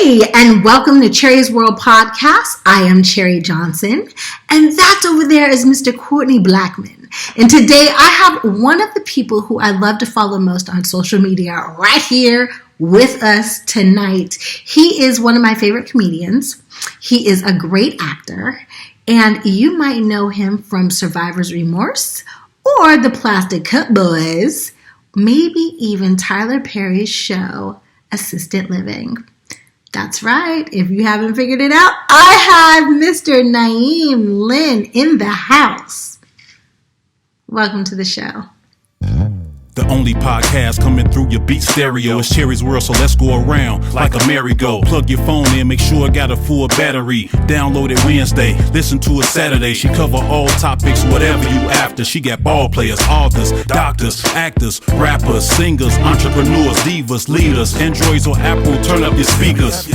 Hey, and welcome to Cherie's World Podcast. I am Cherie Johnson, and that over there is Mr. Courtney Blackman. And today I have one of the people who I love to follow most on social media right here with us tonight. He is one of my favorite comedians. He is a great actor, and you might know him from Survivor's Remorse or the Plastic Cup Boys, maybe even Tyler Perry's show, Assisted Living. That's right. If you haven't figured it out, I have Mr. Naeem Lynn in the house. Welcome to the show. The only podcast coming through your beat stereo is Cherie's World, so let's go around like a merry-go. Plug your phone in, make sure it got a full battery. Download it Wednesday, listen to it Saturday. She cover all topics, whatever you after. She got ball players, authors, doctors, actors, rappers, singers, entrepreneurs, divas, leaders. Androids or Apple, turn up your speakers.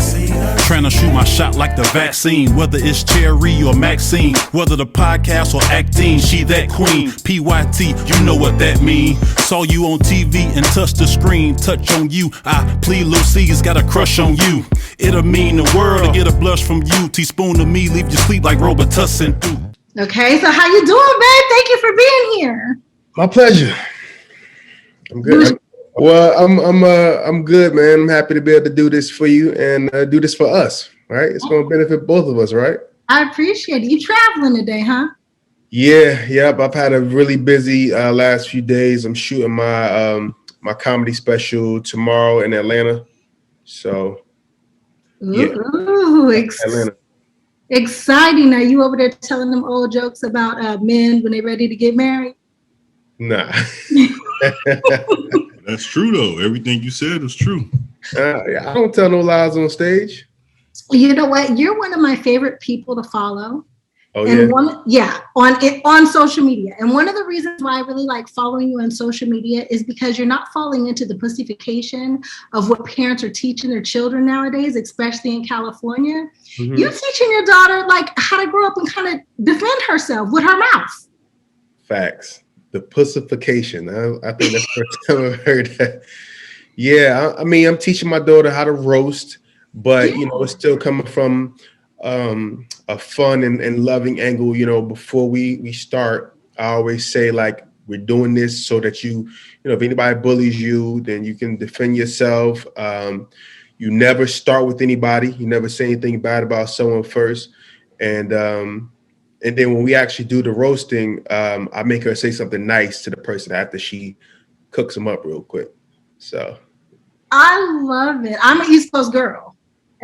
Trying to shoot my shot like the vaccine. Whether it's Cherie or Maxine, whether the podcast or acting, she that queen. PYT, you know what that mean. Saw you on TV and touch the screen. Touch on you, I plead Lil C's got a crush on you. It'll mean the world to get a blush from you. Teaspoon to me, leave you sleep like Robitussin do. Okay, so how you doing, babe? Thank you for being here. My pleasure. I'm good. I'm good, man. I'm happy to be able to do this for you and do this for us, right? It's going to benefit both of us, right? I appreciate it. You traveling today, huh? Yep. I've had a really busy last few days. I'm shooting my comedy special tomorrow in Atlanta. So, Atlanta. Exciting. Now you over there telling them old jokes about men when they're ready to get married? Nah. That's true, though. Everything you said is true. I don't tell no lies on stage. You know what? You're one of my favorite people to follow. Oh, and on social media. And one of the reasons why I really like following you on social media is because you're not falling into the pussification of what parents are teaching their children nowadays, especially in California. Mm-hmm. You're teaching your daughter like how to grow up and kind of defend herself with her mouth. Facts. The pussification. I think that's the first time I've heard that. Yeah, I mean, I'm teaching my daughter how to roast, but it's still coming from a fun and loving angle. Before we start, I always say, like, we're doing this so that if anybody bullies you, then you can defend yourself. You never start with anybody. You never say anything bad about someone first. And then when we actually do the roasting, I make her say something nice to the person after she cooks them up real quick. So I love it. I'm an East Coast girl.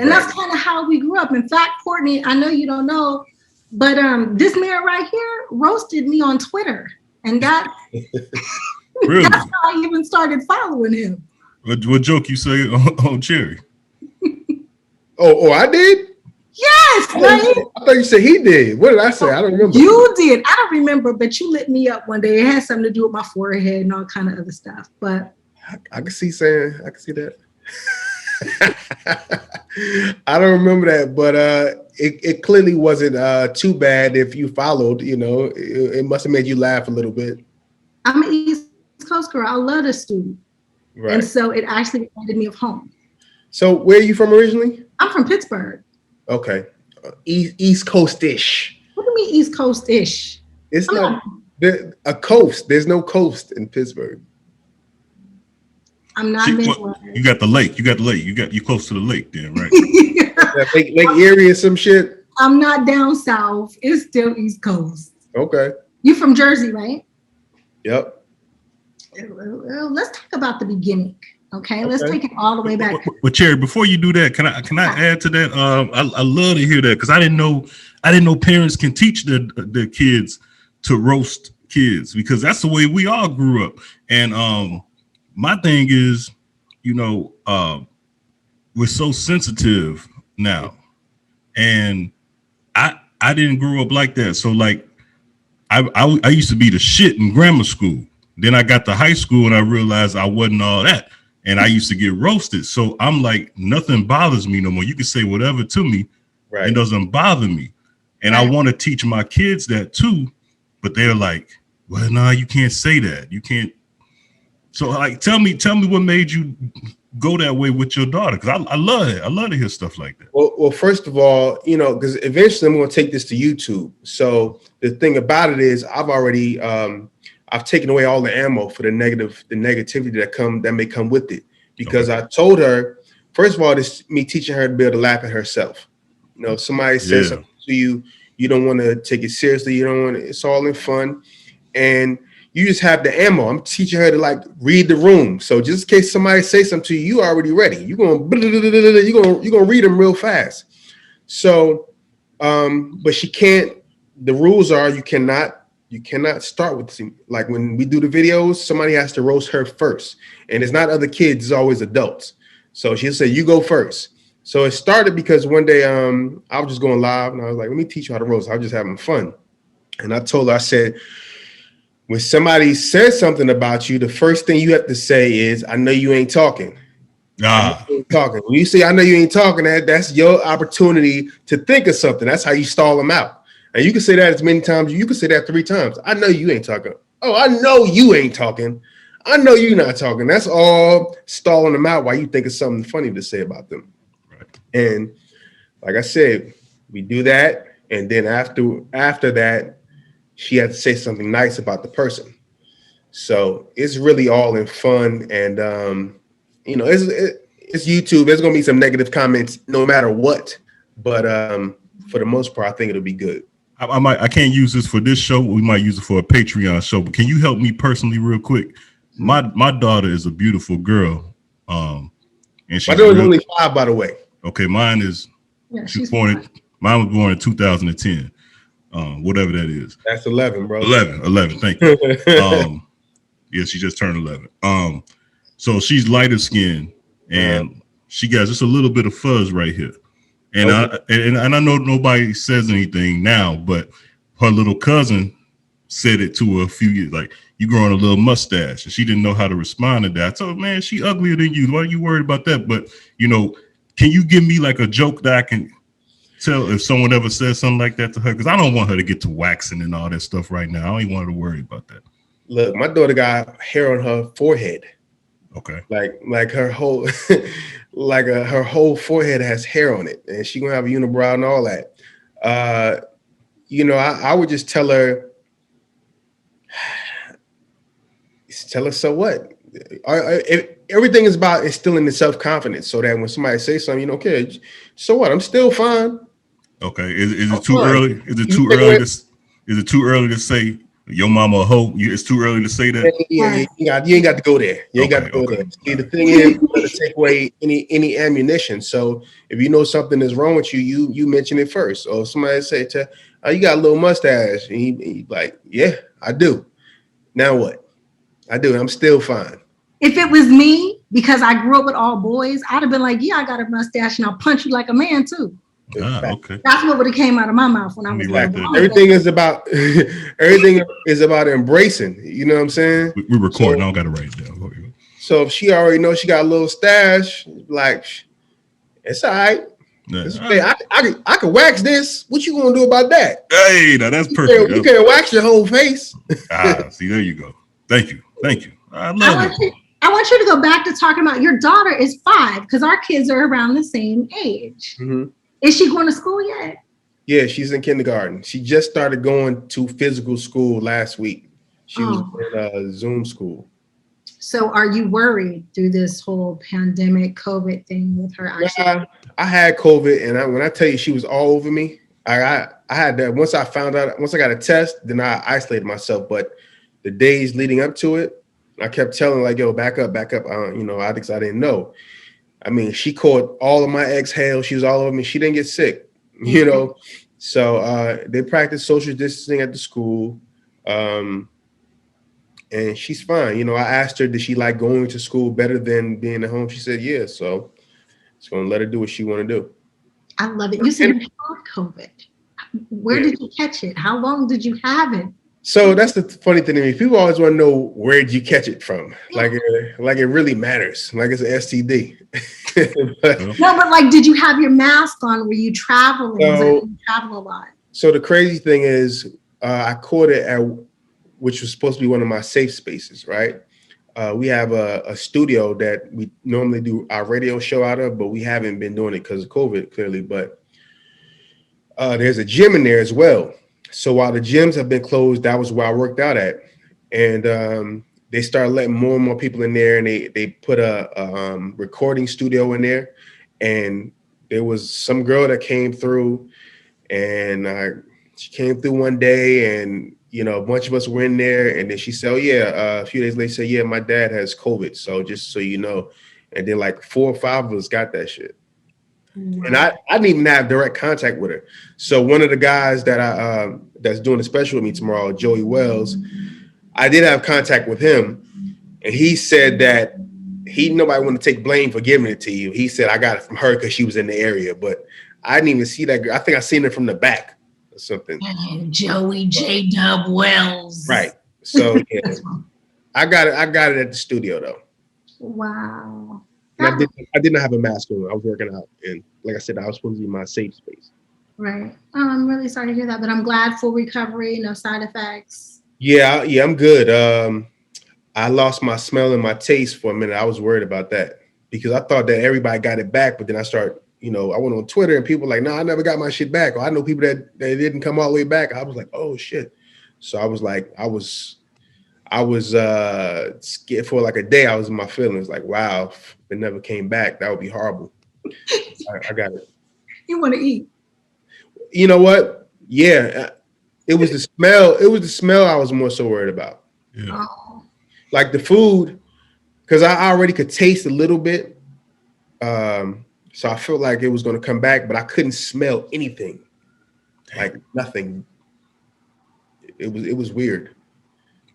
And that's kind of how we grew up. In fact, Courtney, I know you don't know, but this man right here roasted me on Twitter. And that really? That's how I even started following him. What joke you say on Cherie? Oh, I did? Yes. I thought you said he did. What did I say? I don't remember. You did. I don't remember, but you lit me up one day. It had something to do with my forehead and all kind of other stuff. But I can see that. I don't remember that, but it clearly wasn't too bad if you followed. It must have made you laugh a little bit. I'm an East Coast girl. I love the student, right. And so it actually reminded me of home. So where are you from originally? I'm from Pittsburgh. Okay, East Coast-ish. What do you mean East Coast-ish? It's not a coast. There's no coast in Pittsburgh. I'm not. You got the lake. You close to the lake, then, right? Lake Erie or some shit. I'm not down south. It's still East Coast. Okay. You from Jersey, right? Yep. Well, let's talk about the beginning. Okay, let's take it all the way back. Well, Cherie, before you do that, can I add to that? I love to hear that because I didn't know parents can teach their kids to roast kids because that's the way we all grew up. And my thing is, we're so sensitive now, and I didn't grow up like that. So like, I used to be the shit in grammar school. Then I got to high school and I realized I wasn't all that, and I used to get roasted. So I'm like, nothing bothers me no more. You can say whatever to me, right? It doesn't bother me, and right. I want to teach my kids that too, but they're like, well, no, you can't say that. You can't. So like, tell me what made you go that way with your daughter? Because I love it. I love to hear stuff like that. Well, first of all, because eventually I'm going to take this to YouTube. So the thing about it is, I've already I've taken away all the ammo for the negativity that may come with it. Because I told her, first of all, this me teaching her to be able to laugh at herself. If somebody says something to you, you don't want to take it seriously. You don't want to. It's all in fun, and you just have the ammo. I'm teaching her to like read the room. So just in case somebody says something to you, you already ready. You're gonna read them real fast. So, but she can't. The rules are you cannot start with this. Like when we do the videos, somebody has to roast her first, and it's not other kids. It's always adults. So she'll say, "You go first." So it started because one day I was just going live, and I was like, "Let me teach you how to roast." I was just having fun, and I told her, I said, when somebody says something about you, the first thing you have to say is, "I know you ain't talking." Talking. When you say, "I know you ain't talking," that's your opportunity to think of something. That's how you stall them out. And you can say that as many times. You can say that 3 times. "I know you ain't talking." "Oh, I know you ain't talking. I know you're not talking." That's all stalling them out while you think of something funny to say about them. Right. And like I said, we do that. And then after that, she had to say something nice about the person. So it's really all in fun. And, it's YouTube. There's going to be some negative comments no matter what. But for the most part, I think it'll be good. I can't use this for this show. We might use it for a Patreon show. But can you help me personally real quick? My daughter is a beautiful girl. And she's my daughter's only 5, by the way. Okay, mine is mine was born in 2010. Whatever that is. That's 11, bro. 11. Thank you. Yeah, she just turned 11. So she's lighter skinned, and she got just a little bit of fuzz right here. And I know nobody says anything now, but her little cousin said it to her a few years, like, "You growing a little mustache," and she didn't know how to respond to that. So, man, she uglier than you. Why are you worried about that? But can you give me like a joke that I can tell if someone ever says something like that to her? Because I don't want her to get to waxing and all that stuff right now. I don't even want her to worry about that. Look, my daughter got hair on her forehead. Okay. Like her whole her whole forehead has hair on it, and she gonna have a unibrow and all that. I would just tell her, so what? Everything is about instilling the self-confidence so that when somebody says something, okay, so what? I'm still fine. Okay. Is it too early? Is it too early to say your mama a hoe? It's too early to say that? Yeah, you ain't got to go there. You ain't got to go there. See, the thing is, you got to take away any ammunition. So if you know something is wrong with you, you mention it first. Or somebody say, "Oh, you got a little mustache." And he like, "Yeah, I do." Now what? I do. I'm still fine. If it was me, because I grew up with all boys, I'd have been like, "Yeah, I got a mustache, and I'll punch you like a man too." Okay. That's what would have came out of my mouth when I was right there. Everything is about embracing. You know what I'm saying? We're recording. I don't got to write it down. So if she already knows she got a little stash, like, it's all right. Yeah. I can wax this. What you gonna do about that? Hey, now that's perfect. You can't wax your whole face. See, there you go. Thank you. I want you to go back to talking about your daughter is 5 because our kids are around the same age. Mm-hmm. Is she going to school yet? Yeah, she's in kindergarten. She just started going to physical school last week. She was in Zoom school. So are you worried through this whole pandemic COVID thing with her? I had COVID, and when I tell you she was all over me, I had that. Once I got a test, then I isolated myself. But the days leading up to it, I kept telling like, "Yo, back up." I didn't know. I mean, she caught all of my exhales. She was all over me. She didn't get sick, So they practice social distancing at the school, and she's fine. I asked her, did she like going to school better than being at home? She said, yeah. So it's going to let her do what she want to do. I love it. You said you had COVID. Where did you catch it? How long did you have it? So that's the funny thing to me. People always want to know, where did you catch it from? Like it really matters. Like it's an STD. but like, did you have your mask on? Were you traveling? You travel a lot? So the crazy thing is, I caught it which was supposed to be one of my safe spaces, right? we have a studio that we normally do our radio show out of, but we haven't been doing it because of COVID, clearly. But there's a gym in there as well. So while the gyms have been closed, that was where I worked out at. And they started letting more and more people in there, and they put a recording studio in there. And there was some girl that came through, and she came through one day, and a bunch of us were in there, and then she said, "Oh yeah," a few days later, said, "Yeah, my dad has COVID, so just so you know." And then like 4 or 5 of us got that shit. Wow. And I didn't even have direct contact with her. So one of the guys that that's doing a special with me tomorrow, Joey Wells, I did have contact with him, and he said that nobody want to take blame for giving it to you. He said, I got it from her because she was in the area, but I didn't even see that girl. I think I seen her from the back or something. Joey J. Dub Wells. Right. So yeah, I got it at the studio though. Wow. And I did not have a mask on. I was working out, and like I said, I was supposed to be in my safe space. Right. Oh, I'm really sorry to hear that, but I'm glad for recovery, no side effects. Yeah, I'm good. I lost my smell and my taste for a minute. I was worried about that because I thought that everybody got it back, but then I went on Twitter and people were like, "No, I never got my shit back." Or I know people that didn't come all the way back. I was like, "Oh shit!" So I was like, I was scared for like a day. I was in my feelings like, wow, if it never came back, that would be horrible. I got it. You want to eat? You know what? Yeah, it was the smell. It was the smell I was more so worried about. Yeah. Oh. Like the food, because I already could taste a little bit. So I felt like it was going to come back, but I couldn't smell anything. Like nothing. It was weird.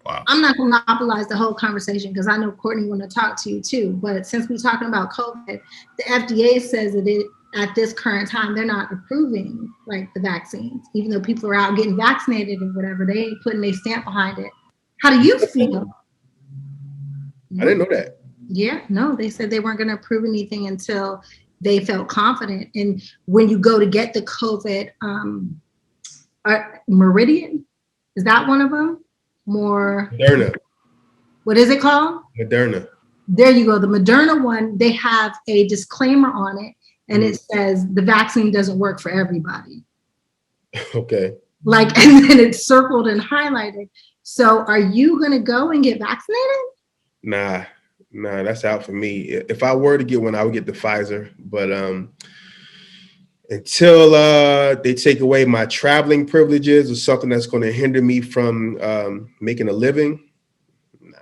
Wow. I'm not going to monopolize the whole conversation because I know Courtney want to talk to you too. But since we're talking about COVID, the FDA says that at this current time, they're not approving like the vaccines, even though people are out getting vaccinated and whatever. They ain't putting their stamp behind it. How do you feel? I didn't know that. Yeah, no, they said they weren't going to approve anything until they felt confident. And when you go to get the COVID Meridian, is that one of them? Moderna. What is it called? Moderna. There you go. The Moderna one, they have a disclaimer on it, and it says the vaccine doesn't work for everybody. Okay. Like, and then it's circled and highlighted. So are you going to go and get vaccinated? Nah, that's out for me. If I were to get one, I would get the Pfizer. But until they take away my traveling privileges or something that's going to hinder me from making a living, nah.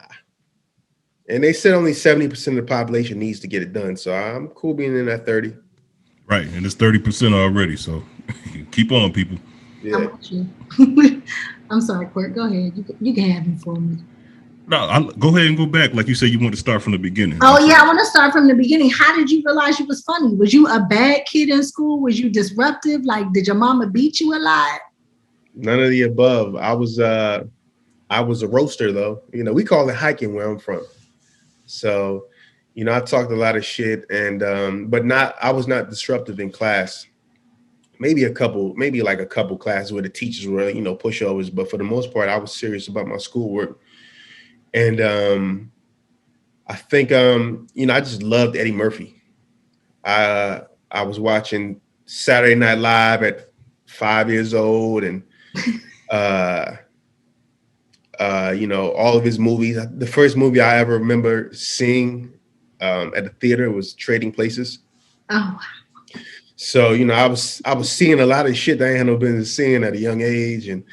And they said only 70% of the population needs to get it done. So I'm cool being in that 30. Right. And it's 30% already. So keep on, people. Yeah. I'm sorry, Court. Go ahead. You can have him for me. No, go ahead and go back. Like you said, you want to start from the beginning. Oh, yeah. I want to start from the beginning. How did you realize you was funny? Was you a bad kid in school? Was you disruptive? Like, did your mama beat you a lot? None of the above. I was a roaster, though. We call it hiking where I'm from. So, I talked a lot of shit, and I was not disruptive in class. Maybe like a couple classes where the teachers were, pushovers. But for the most part, I was serious about my schoolwork. And I think, I just loved Eddie Murphy. I was watching Saturday Night Live at 5 years old, and all of his movies. The first movie I ever remember seeing at the theater was Trading Places. Oh, wow. So, I was seeing a lot of shit that I had no business seeing at a young age. And,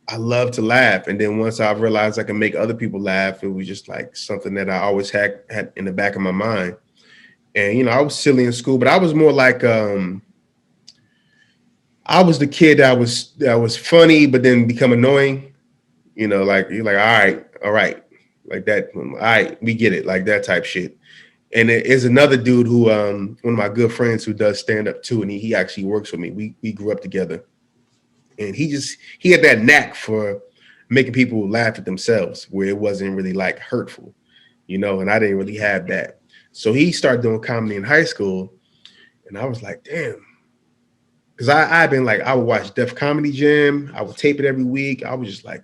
I love to laugh. And then once I realized I can make other people laugh, it was just like something that I always had in the back of my mind. And, I was silly in school, but I was more like, I was the kid that was funny, but then become annoying, like you're like, all right, like that. All right, we get it, like that type shit. And it is another dude who, one of my good friends who does stand up too. And he actually works with me. We grew up together. And he had that knack for making people laugh at themselves where it wasn't really like hurtful, and I didn't really have that. So he started doing comedy in high school, and I was like, damn. Because I've been like, I would watch Def Comedy Jam. I would tape it every week. I was just like,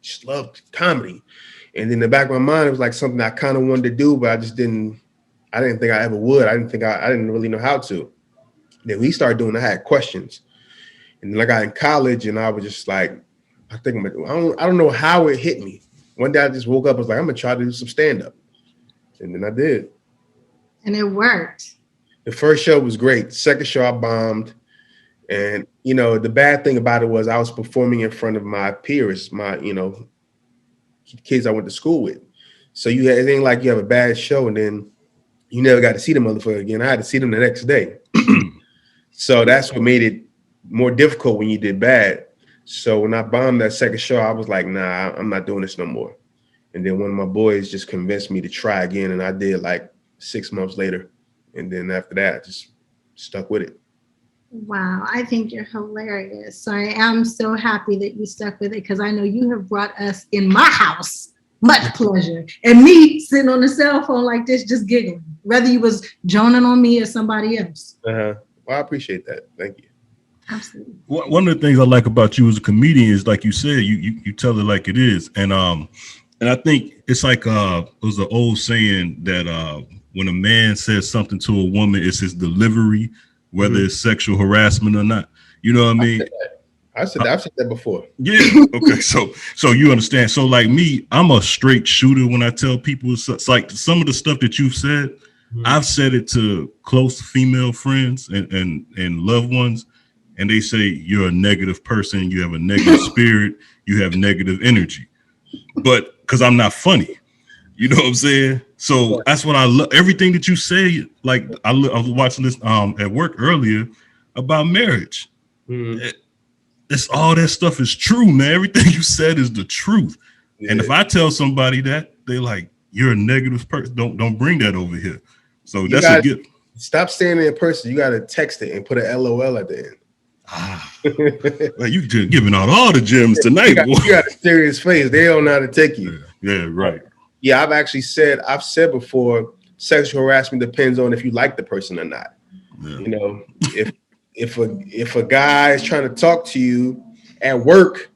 just loved comedy. And in the back of my mind, it was like something I kind of wanted to do, but I didn't think I ever would. I didn't really know how to. Then we started doing, I had questions. And then I got in college and I was just like, I don't know how it hit me. One day I just woke up, I was like, I'm gonna try to do some stand-up. And then I did. And it worked. The first show was great. Second show I bombed. And the bad thing about it was I was performing in front of my peers, my kids I went to school with. So it ain't like you have a bad show and then you never got to see the motherfucker again. I had to see them the next day. So that's what made it more difficult when you did bad. So when I bombed that second show, I was like, nah, I'm not doing this no more. And then one of my boys just convinced me to try again. And I did like 6 months later. And then after that, I just stuck with it. Wow, I think you're hilarious. So I am so happy that you stuck with it because I know you have brought us in my house much pleasure. And me sitting on the cell phone like this, just giggling, whether you was joning on me or somebody else. Well, I appreciate that. Thank you. Absolutely. One of the things I like about you as a comedian is, like you said, you tell it like it is. And I think it's like it was an old saying that when a man says something to a woman, it's his delivery, whether it's sexual harassment or not. You know what I mean? I've said that before. Yeah. Okay. So you understand. So like me, I'm a straight shooter when I tell people. It's like some of the stuff that you've said, I've said it to close female friends and loved ones. And they say you're a negative person. You have a negative spirit. You have negative energy. But because I'm not funny, you know what I'm saying? So that's what I love. Everything that you say, like I was watching this at work earlier about marriage. It's all that stuff is true, man. Everything you said is the truth. Yeah. And if I tell somebody that, they like, you're a negative person. Don't bring that over here. So that's a gift. Stop saying it in person. You got to text it and put an LOL at the end. Well, you just giving out all the gems tonight. You got a serious face. They don't know how to take you. Yeah, right. Yeah, I've said before, sexual harassment depends on if you like the person or not. Yeah. If a guy is trying to talk to you at work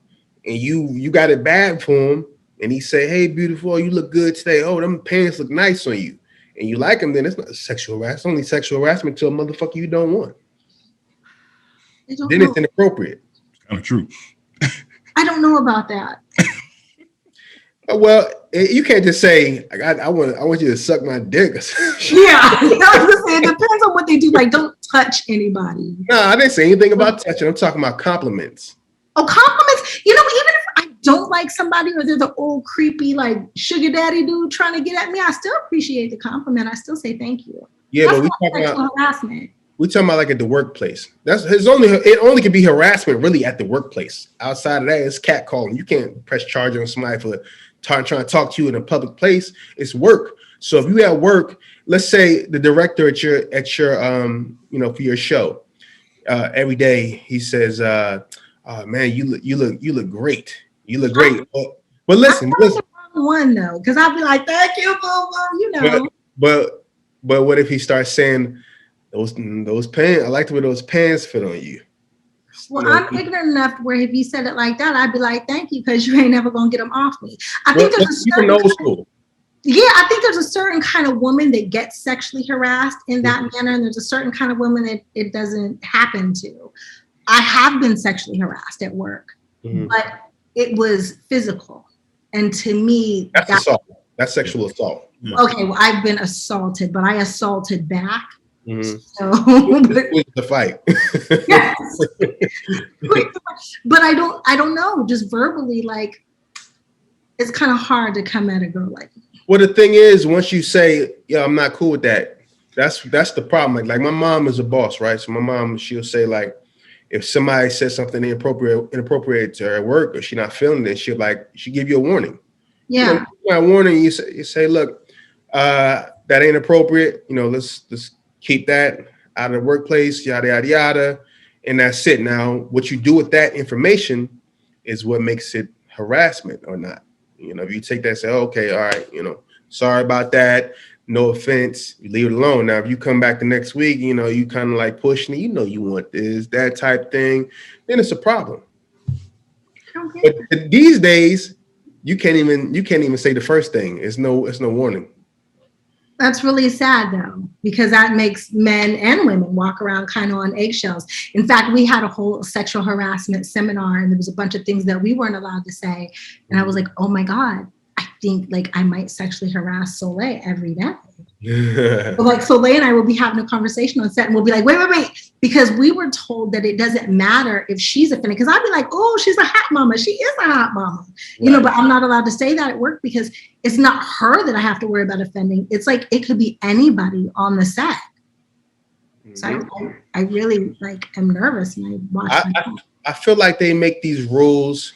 and you got it bad for him and he say, hey, beautiful, you look good today. Oh, them pants look nice on you. And you like him, then it's not sexual harassment. It's only sexual harassment to a motherfucker you don't want. Then it's inappropriate. Kind of true. I don't know about that. Well, you can't just say, I want you to suck my dick. Yeah, it depends on what they do. Like, don't touch anybody. No, I didn't say anything about touching. I'm talking about compliments. Oh, compliments. Even if I don't like somebody or they're the old creepy like sugar daddy dude trying to get at me, I still appreciate the compliment. I still say thank you. Yeah, that's but we talking about harassment. We're talking about like at the workplace. It only can be harassment really at the workplace. Outside of that, it's catcalling. You can't press charge on somebody for trying to talk to you in a public place. It's work. So if you at work, let's say the director at your for your show, every day he says, man, you look great. You look great. But listen. One though, because I'll be like, thank you, boo. But what if he starts saying, those pants, I like the way those pants fit on you. Well, I'm ignorant enough where if he said it like that, I'd be like, thank you, because you ain't never going to get them off me. I think there's a certain kind of woman that gets sexually harassed in that manner, and there's a certain kind of woman that it doesn't happen to. I have been sexually harassed at work, but it was physical. And to me, that's assault. That's sexual assault. Okay, well, I've been assaulted, but I assaulted back. So the fight. Yes. But I don't know, just verbally, like it's kind of hard to come at a girl like me. Well, the thing is, once you say, yeah, I'm not cool with that, that's the problem. Like my mom is a boss, right? So my mom, she'll say like, if somebody says something inappropriate to her at work or she's not feeling it, she'll give you a warning. Yeah. A warning, you say, look, that ain't appropriate. Let's keep that out of the workplace, yada, yada, yada. And that's it. Now, what you do with that information is what makes it harassment or not. If you take that and say, okay, all right, sorry about that. No offense. You leave it alone. Now, if you come back the next week, you kind of like pushing it, you want this, that type thing, then it's a problem. Okay. But these days, you can't even say the first thing. It's no warning. That's really sad, though, because that makes men and women walk around kind of on eggshells. In fact, we had a whole sexual harassment seminar, and there was a bunch of things that we weren't allowed to say. And I was like, oh my God, I think like I might sexually harass Soleil every day. But like Soleil and I will be having a conversation on set, and we'll be like, wait, because we were told that it doesn't matter if she's offended. Because I'd be like, oh, she's a hot mama. She is a hot mama, you know. But I'm not allowed to say that at work because it's not her that I have to worry about offending. It's like it could be anybody on the set. So I really like am nervous when I watch. I feel like they make these rules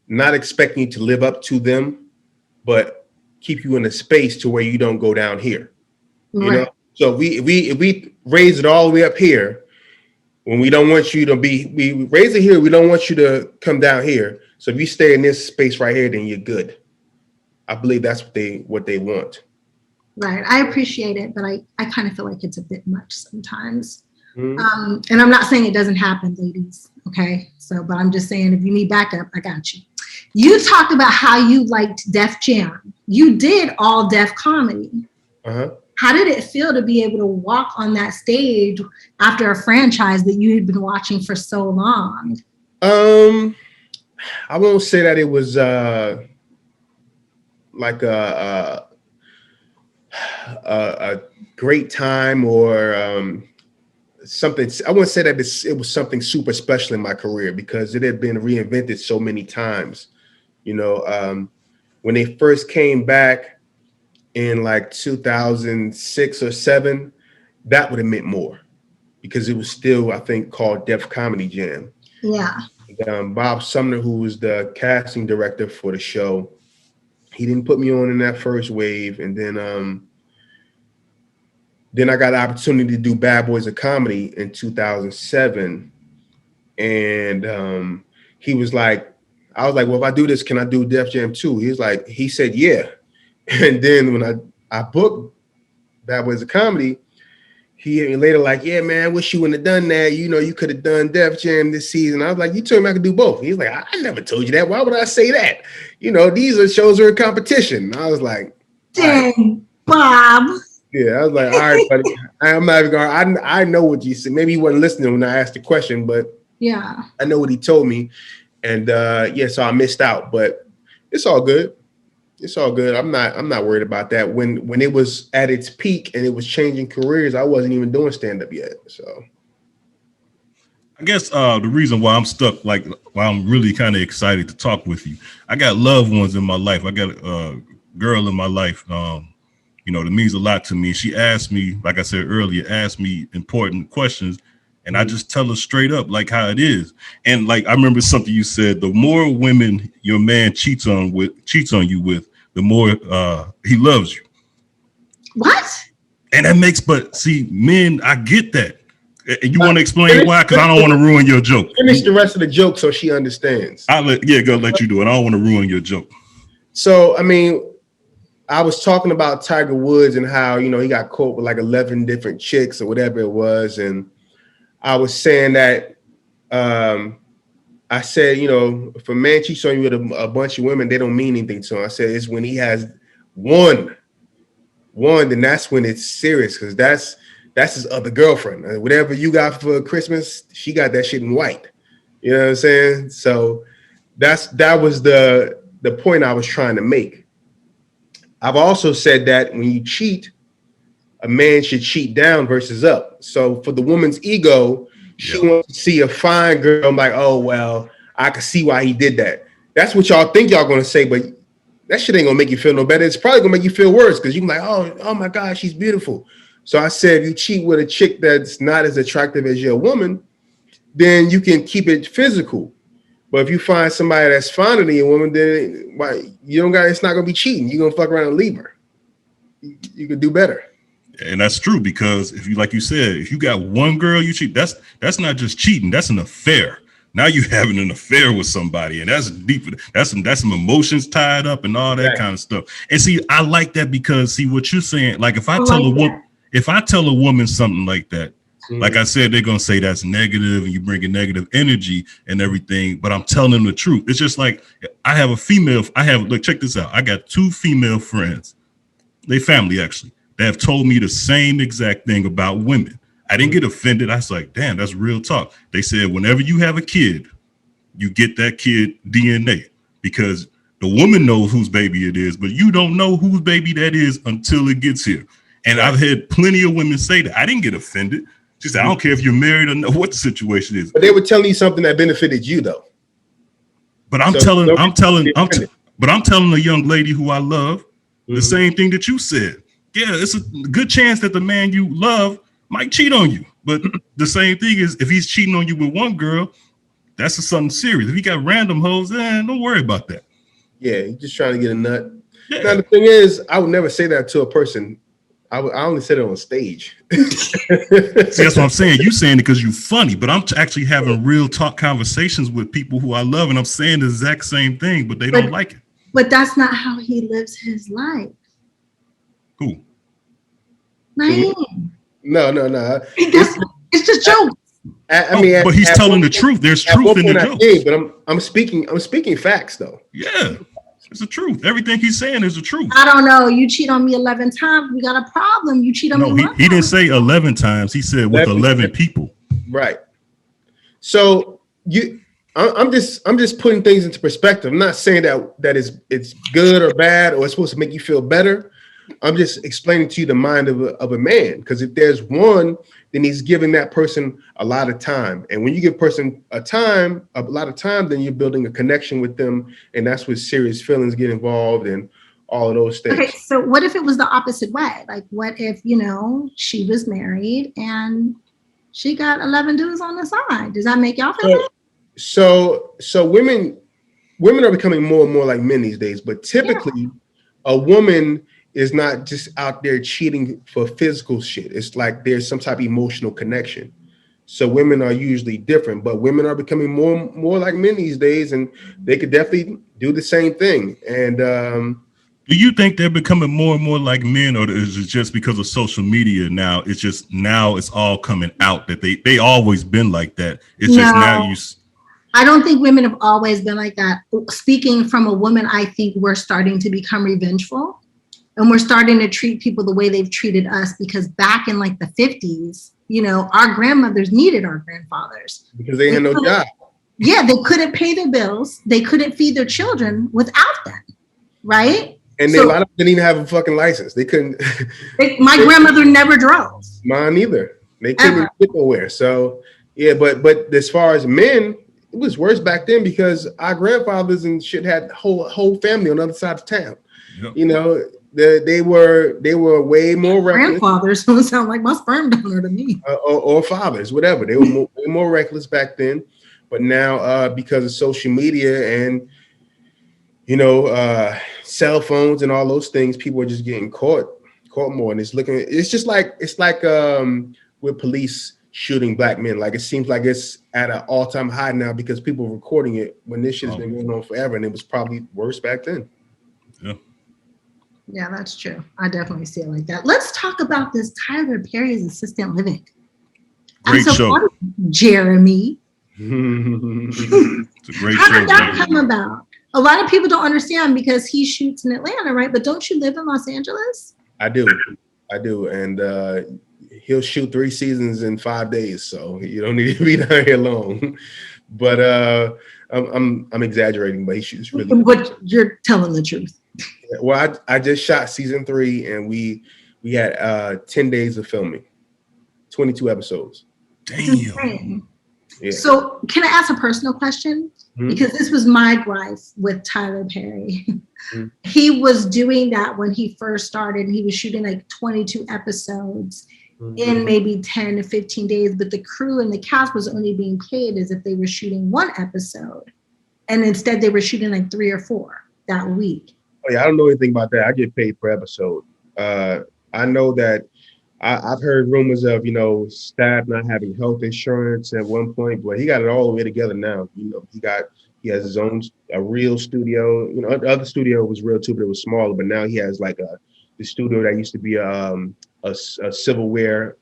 not expecting you to live up to them, but keep you in a space to where you don't go down here. You know, so if we raise it all the way up here, when we don't want you to we raise it here, we don't want you to come down here. So if you stay in this space right here, then you're good. I believe that's what they want. Right. I appreciate it, but I kind of feel like it's a bit much sometimes. And I'm not saying it doesn't happen, ladies. Okay. So, but I'm just saying if you need backup, I got you. You talked about how you liked Def Jam. You did all Def comedy. How did it feel to be able to walk on that stage after a franchise that you had been watching for so long? I won't say that it was like a great time or something. I wouldn't say that it was something super special in my career because it had been reinvented so many times. You know, when they first came back in like 2006 or 7, that would have meant more because it was still, I think, called Def Comedy Jam. Yeah. Bob Sumner, who was the casting director for the show, he didn't put me on in that first wave. And then I got the opportunity to do Bad Boys of Comedy in 2007. And he was like, I was like, well, if I do this, can I do Def Jam 2? He said, yeah. And then when I booked Bad Boys of Comedy, he later like, yeah, man, I wish you wouldn't have done that. You know, you could have done Def Jam this season. I was like, you told me I could do both. He's like, I never told you that. Why would I say that? You know, these are shows are in competition. I was like, dang, Bob. Yeah, I was like, all right, buddy. I'm not even going. I know what you said. Maybe he wasn't listening when I asked the question, but yeah, I know what he told me. And so I missed out, but it's all good. It's all good. I'm not worried about that. When it was at its peak and it was changing careers, I wasn't even doing stand-up yet. So I guess the reason why I'm stuck, like why I'm really kind of excited to talk with you, I got loved ones in my life. I got a girl in my life, you know, that means a lot to me. She asked me, like I said earlier, asked me important questions. And I just tell her straight up, like how it is. And like, I remember something you said, the more women your man cheats on you with, the more he loves you. What? And that makes, but see, men, I get that. And you want to explain why? Because I don't want to ruin your joke. Finish the rest of the joke so she understands. Go let you do it. I don't want to ruin your joke. So, I mean, I was talking about Tiger Woods and how, you know, he got caught with like 11 different chicks or whatever it was. And I was saying that I said, you know, if a man cheats on you with a bunch of women, they don't mean anything to him. I said it's when he has one, then that's when it's serious because that's his other girlfriend. Whatever you got for Christmas, she got that shit in white. You know what I'm saying? So that was the point I was trying to make. I've also said that when you cheat, a man should cheat down versus up. So for the woman's ego, she wants to see a fine girl. I'm like, oh, well, I can see why he did that. That's what y'all think y'all going to say, but that shit ain't going to make you feel no better. It's probably going to make you feel worse because you're like, oh my God, she's beautiful. So I said, if you cheat with a chick that's not as attractive as your woman, then you can keep it physical. But if you find somebody that's finer than your woman, then it's not going to be cheating. You're going to fuck around and leave her. You can do better. And that's true because if you, like you said, if you got one girl you cheat, that's not just cheating. That's an affair. Now you having an affair with somebody, and that's deeper. That's some emotions tied up and all that kind of stuff. And see, I like that because see what you're saying. Like if I tell a woman something like that, Like I said, they're gonna say that's negative and you bring in negative energy and everything. But I'm telling them the truth. It's just like look, check this out. I got 2 female friends. They family actually. They have told me the same exact thing about women. I didn't get offended. I was like, damn, that's real talk. They said whenever you have a kid, you get that kid DNA because the woman knows whose baby it is, but you don't know whose baby that is until it gets here. And I've had plenty of women say that. I didn't get offended. She said, I don't care if you're married or not, what the situation is. But they were telling you something that benefited you, though. But I'm telling a young lady who I love the same thing that you said. Yeah, it's a good chance that the man you love might cheat on you. But the same thing is, if he's cheating on you with one girl, that's something serious. If he got random hoes, don't worry about that. Yeah, he's just trying to get a nut. Yeah. Now, the thing is, I would never say that to a person. I only said it on stage. See, that's what I'm saying. You saying it because you're funny, but I'm actually having real talk conversations with people who I love, and I'm saying the exact same thing, but they don't like it. But that's not how he lives his life. Who? Naeem. No. It's just jokes. But he's telling the truth. There's truth in the jokes. But I'm speaking facts though. Yeah, it's the truth. Everything he's saying is the truth. I don't know. You cheat on me 11 times, we got a problem. You cheat on me. No, he didn't say 11 times. He said with 11 people. Right. So I'm just putting things into perspective. I'm not saying that it's good or bad or it's supposed to make you feel better. I'm just explaining to you the mind of a man. Because if there's one, then he's giving that person a lot of time. And when you give a person a lot of time, then you're building a connection with them. And that's where serious feelings get involved and all of those things. Okay, so what if it was the opposite way? Like, what if, she was married and she got 11 dudes on the side? Does that make y'all feel bad? So women are becoming more and more like men these days. But typically, a woman is not just out there cheating for physical shit. It's like there's some type of emotional connection. So women are usually different, but women are becoming more like men these days, and they could definitely do the same thing. And do you think they're becoming more and more like men, or is it just because of social media now? It's just now it's all coming out that they always been like that. It's just now I don't think women have always been like that. Speaking from a woman, I think we're starting to become revengeful. And we're starting to treat people the way they've treated us, because back in like the 50s, our grandmothers needed our grandfathers. Because they had no job. Yeah, they couldn't pay their bills. They couldn't feed their children without them, right? And a lot of them didn't even have a fucking license. They couldn't. My grandmother never drove. Mine either. They couldn't get nowhere. So, yeah, but as far as men, it was worse back then because our grandfathers and shit had whole family on the other side of town. Yep. They were way more reckless. Grandfathers don't sound like my sperm donor to me. Or fathers, whatever. They were more reckless back then. But now, because of social media and cell phones and all those things, people are just getting caught more. And it's like with police shooting black men. Like it seems like it's at an all-time high now because people are recording it when this shit has been going on forever, and it was probably worse back then. Yeah. Yeah, that's true. I definitely see it like that. Let's talk about this Tyler Perry's Assistant Living. Great show. Jeremy. It's a great How show. did that come about? A lot of people don't understand because he shoots in Atlanta, right? But don't you live in Los Angeles? I do. And he'll shoot 3 seasons in 5 days. So you don't need to be down here long. But I'm exaggerating, but he shoots really good. But you're telling the truth. Well, I just shot season 3 and we had 10 days of filming, 22 episodes. Damn. Yeah. So can I ask a personal question? Mm-hmm. Because this was my gripe with Tyler Perry. Mm-hmm. He was doing that when he first started. He was shooting like 22 episodes in maybe 10 to 15 days, but the crew and the cast was only being paid as if they were shooting 1 episode. And instead they were shooting like 3 or 4 that week. Oh yeah, I don't know anything about that. I get paid per episode. I know that I've heard rumors of, staff not having health insurance at one point, but he got it all the way together now. He has his own a real studio. The other studio was real too, but it was smaller. But now he has like the studio that used to be a Civil War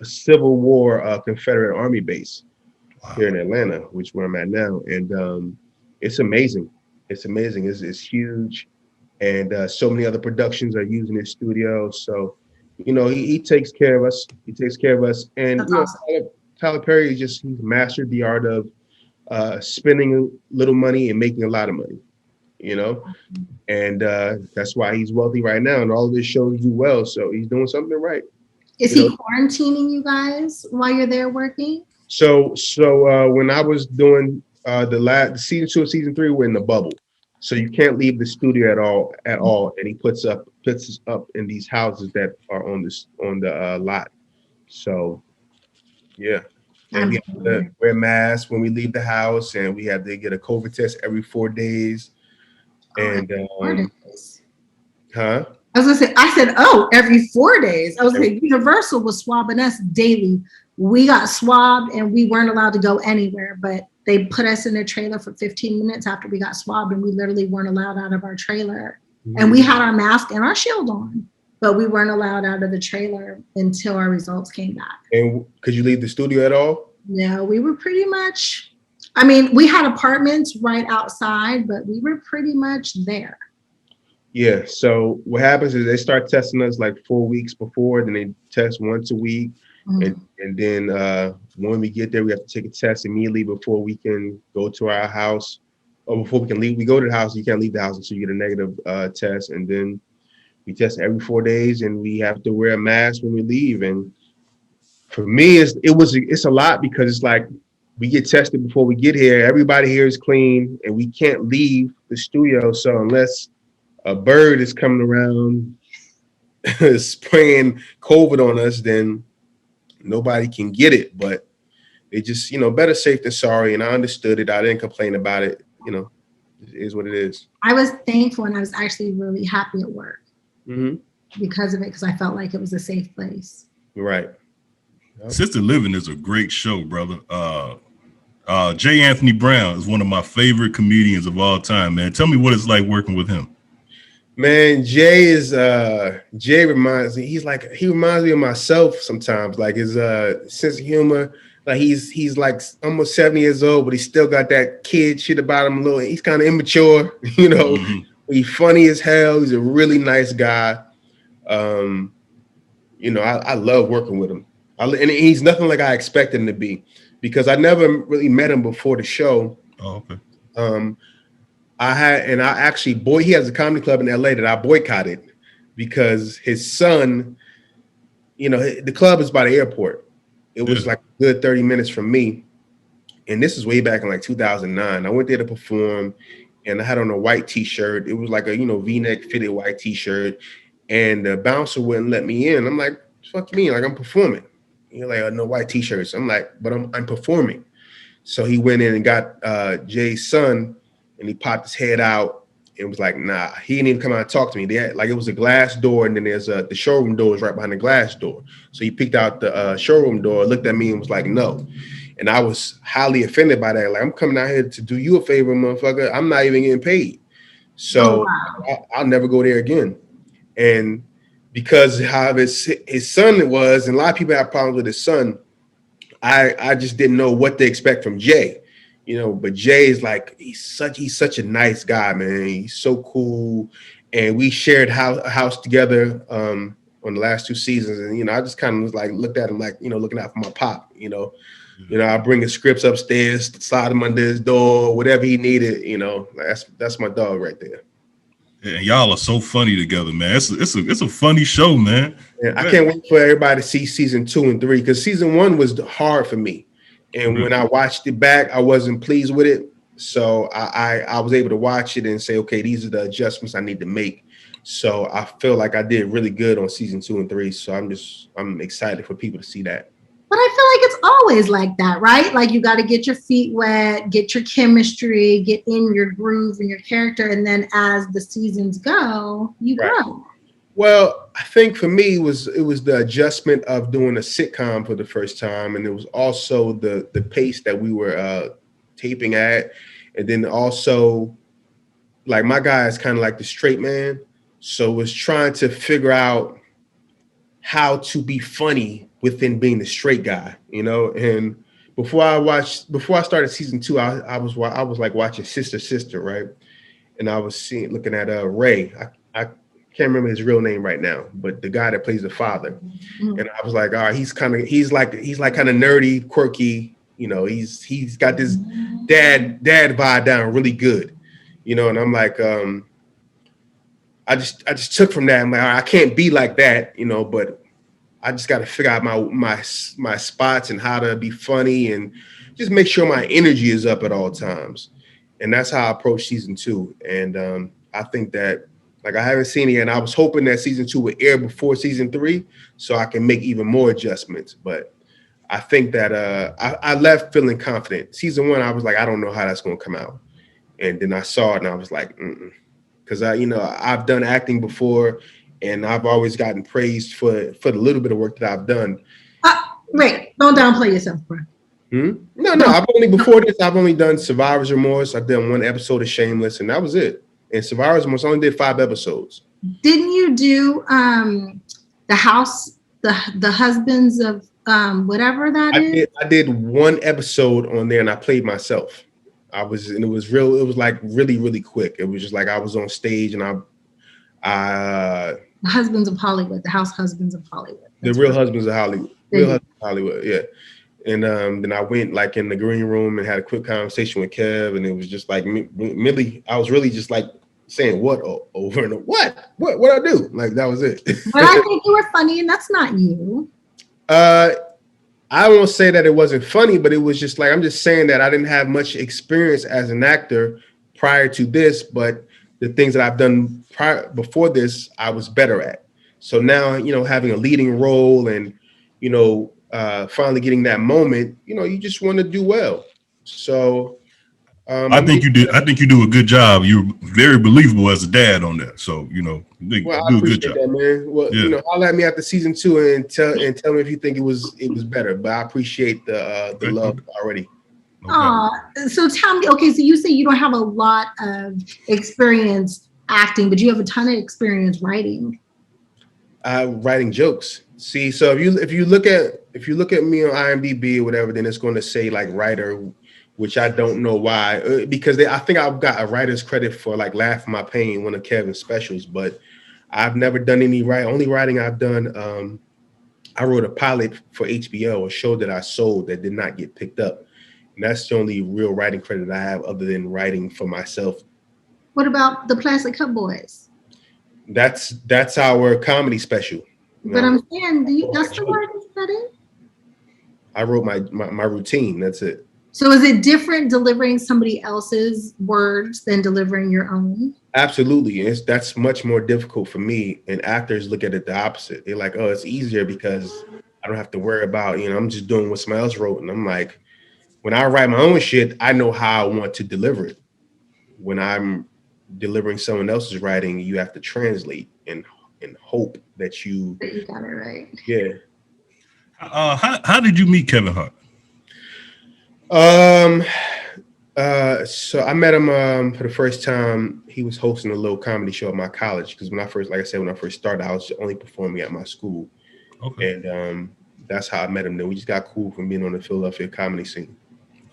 Confederate Army base here in Atlanta, which where I'm at now, and it's amazing. It's amazing. It's huge, and so many other productions are using his studio. So, he takes care of us. He takes care of us, and That's awesome. Tyler Perry is he's mastered the art of spending a little money and making a lot of money. You know, and that's why he's wealthy right now, and all of his shows do well. So he's doing something right. Is he quarantining you guys while you're there working? So when I was doing the season 2 and season 3, we're in the bubble, so you can't leave the studio at all. And he puts us up in these houses that are on the lot. So yeah, and we have to wear masks when we leave the house, and we have to get a COVID test every 4 days. And huh? I was gonna say, I said, every 4 days. I was like, Universal was swabbing us daily. We got swabbed and we weren't allowed to go anywhere, but they put us in a trailer for 15 minutes after we got swabbed, and we literally weren't allowed out of our trailer. Mm-hmm. And we had our mask and our shield on, but we weren't allowed out of the trailer until our results came back. And could you leave the studio at all? No, we were pretty much, we had apartments right outside, but we were pretty much there. Yeah. So what happens is they start testing us like 4 weeks before, then they test once a week. Mm-hmm. And then when we get there, we have to take a test immediately before we can go to our house, or before we can leave. We go to the house, you can't leave the house until you get a negative test. And then we test every 4 days, and we have to wear a mask when we leave. And for me, it's a lot, because it's like we get tested before we get here. Everybody here is clean, and we can't leave the studio. So unless a bird is coming around spraying COVID on us, then nobody can get it. But they just, better safe than sorry. And I understood it. I didn't complain about it. It is what it is. I was thankful, and I was actually really happy at work because of it, because I felt like it was a safe place. Right. Yep. Sister Living is a great show, brother. J. Anthony Brown is one of my favorite comedians of all time, man. Tell me what it's like working with him. Man, Jay reminds me of myself sometimes. Like his sense of humor. Like he's like almost 70 years old, but he still got that kid shit about him a little. He's kind of immature, Mm-hmm. He's funny as hell. He's a really nice guy. I love working with him. And he's nothing like I expected him to be, because I never really met him before the show. Oh, okay. He has a comedy club in LA that I boycotted, because his son, the club is by the airport. It was like a good 30 minutes from me. And this is way back in like 2009. I went there to perform, and I had on a white t-shirt. It was like a, V-neck fitted white t-shirt, and the bouncer wouldn't let me in. I'm like, fuck me, like I'm performing. Like, no white t-shirts. I'm like, but I'm performing. So he went in and got Jay's son, and he popped his head out and was like, nah. He didn't even come out and talk to me. It was a glass door, and then there's the showroom door is right behind the glass door. So he picked out the showroom door, looked at me, and was like, no. And I was highly offended by that. Like, I'm coming out here to do you a favor, motherfucker. I'm not even getting paid. So I'll never go there again. And because how his son was, and a lot of people have problems with his son, I just didn't know what to expect from Jay. But Jay is like, he's such a nice guy, man. He's so cool. And we shared a house together on the last 2 seasons. And, I just kind of was like, looked at him like, looking out for my pop, I bring his scripts upstairs, slide him under his door, whatever he needed, that's my dog right there. And y'all are so funny together, man. It's a funny show, man. Yeah, I can't wait for everybody to see season 2 and 3, because season 1 was hard for me. And when I watched it back, I wasn't pleased with it. So I was able to watch it and say, okay, these are the adjustments I need to make. So I feel like I did really good on season 2 and 3. So I'm excited for people to see that. But I feel like it's always like that, right? Like, you got to get your feet wet, get your chemistry, get in your groove and your character. And then as the seasons go, you grow. Well, I think for me, it was the adjustment of doing a sitcom for the first time. And it was also the pace that we were taping at. And then also, like, my guy is kind of like the straight man. So it was trying to figure out how to be funny within being the straight guy, you know. And before I started season 2, I was like watching Sister, right? And I was looking at Ray. I can't remember his real name right now, but the guy that plays the father. And I was like, all right, he's like kind of nerdy, quirky, you know. He's got this dad vibe down really good, you know. And I'm like, I just took from that. I'm like, all right, I can't be like that, you know, but I just got to figure out my spots and how to be funny and just make sure my energy is up at all times. And that's how I approach season 2. And I think that, like, I haven't seen it, and I was hoping that season 2 would air before season 3 so I can make even more adjustments. But I think that I left feeling confident. Season 1, I was like, I don't know how that's going to come out. And then I saw it and I was like, because I've done acting before, and I've always gotten praised for the little bit of work that I've done. Wait, don't downplay yourself, bro. No. I've only done Survivor's Remorse. I've done 1 episode of Shameless, and that was it. And Survivor's Remorse, I only did 5 episodes. Didn't you do the house, the husbands of whatever that is? I did 1 episode on there, and I played myself. It was like really, really quick. It was just like I was on stage, and The Husbands of Hollywood, the House Husbands of Hollywood. The Real Husbands of Hollywood. Real Husbands of Hollywood, yeah. And then I went like in the green room and had a quick conversation with Kev, and it was just like I was really just like saying what over and over. What I do? Like, that was it. But I think you were funny, and that's not you. I won't say that it wasn't funny, but it was just like, I'm just saying that I didn't have much experience as an actor prior to this, but the things that I've done before this, I was better at. So now, you know, having a leading role and, you know, finally getting that moment, you know, you just want to do well. So I think you do a good job. You're very believable as a dad on that. So, you know, you do a good job. That, man. Well, yeah. You know, holler at me after season 2 and tell me if you think it was better. But I appreciate the love already. So tell me, okay, so you say you don't have a lot of experience acting, but you have a ton of experience writing. Writing jokes. See, so if you look at me on IMDb or whatever, then it's going to say like writer, which I don't know why, because I think I've got a writer's credit for like Laugh My Pain, one of Kevin's specials, but I've never done any writing. Only writing I've done, I wrote a pilot for HBO, a show that I sold that did not get picked up. And that's the only real writing credit I have other than writing for myself. What about the Plastic Cup Boys? That's our comedy special. But I'm saying, that's the word you said it? I wrote my routine. That's it. So is it different delivering somebody else's words than delivering your own? Absolutely. That's much more difficult for me. And actors look at it the opposite. They're like, oh, it's easier because I don't have to worry about, you know, I'm just doing what somebody else wrote. And I'm like, when I write my own shit, I know how I want to deliver it. When I'm delivering someone else's writing, you have to translate and hope that you got it right. Yeah. How did you meet Kevin Hart? So I met him for the first time. He was hosting a little comedy show at my college because when I first started, I was only performing at my school. Okay. And that's how I met him. Then we just got cool from being on the Philadelphia comedy scene.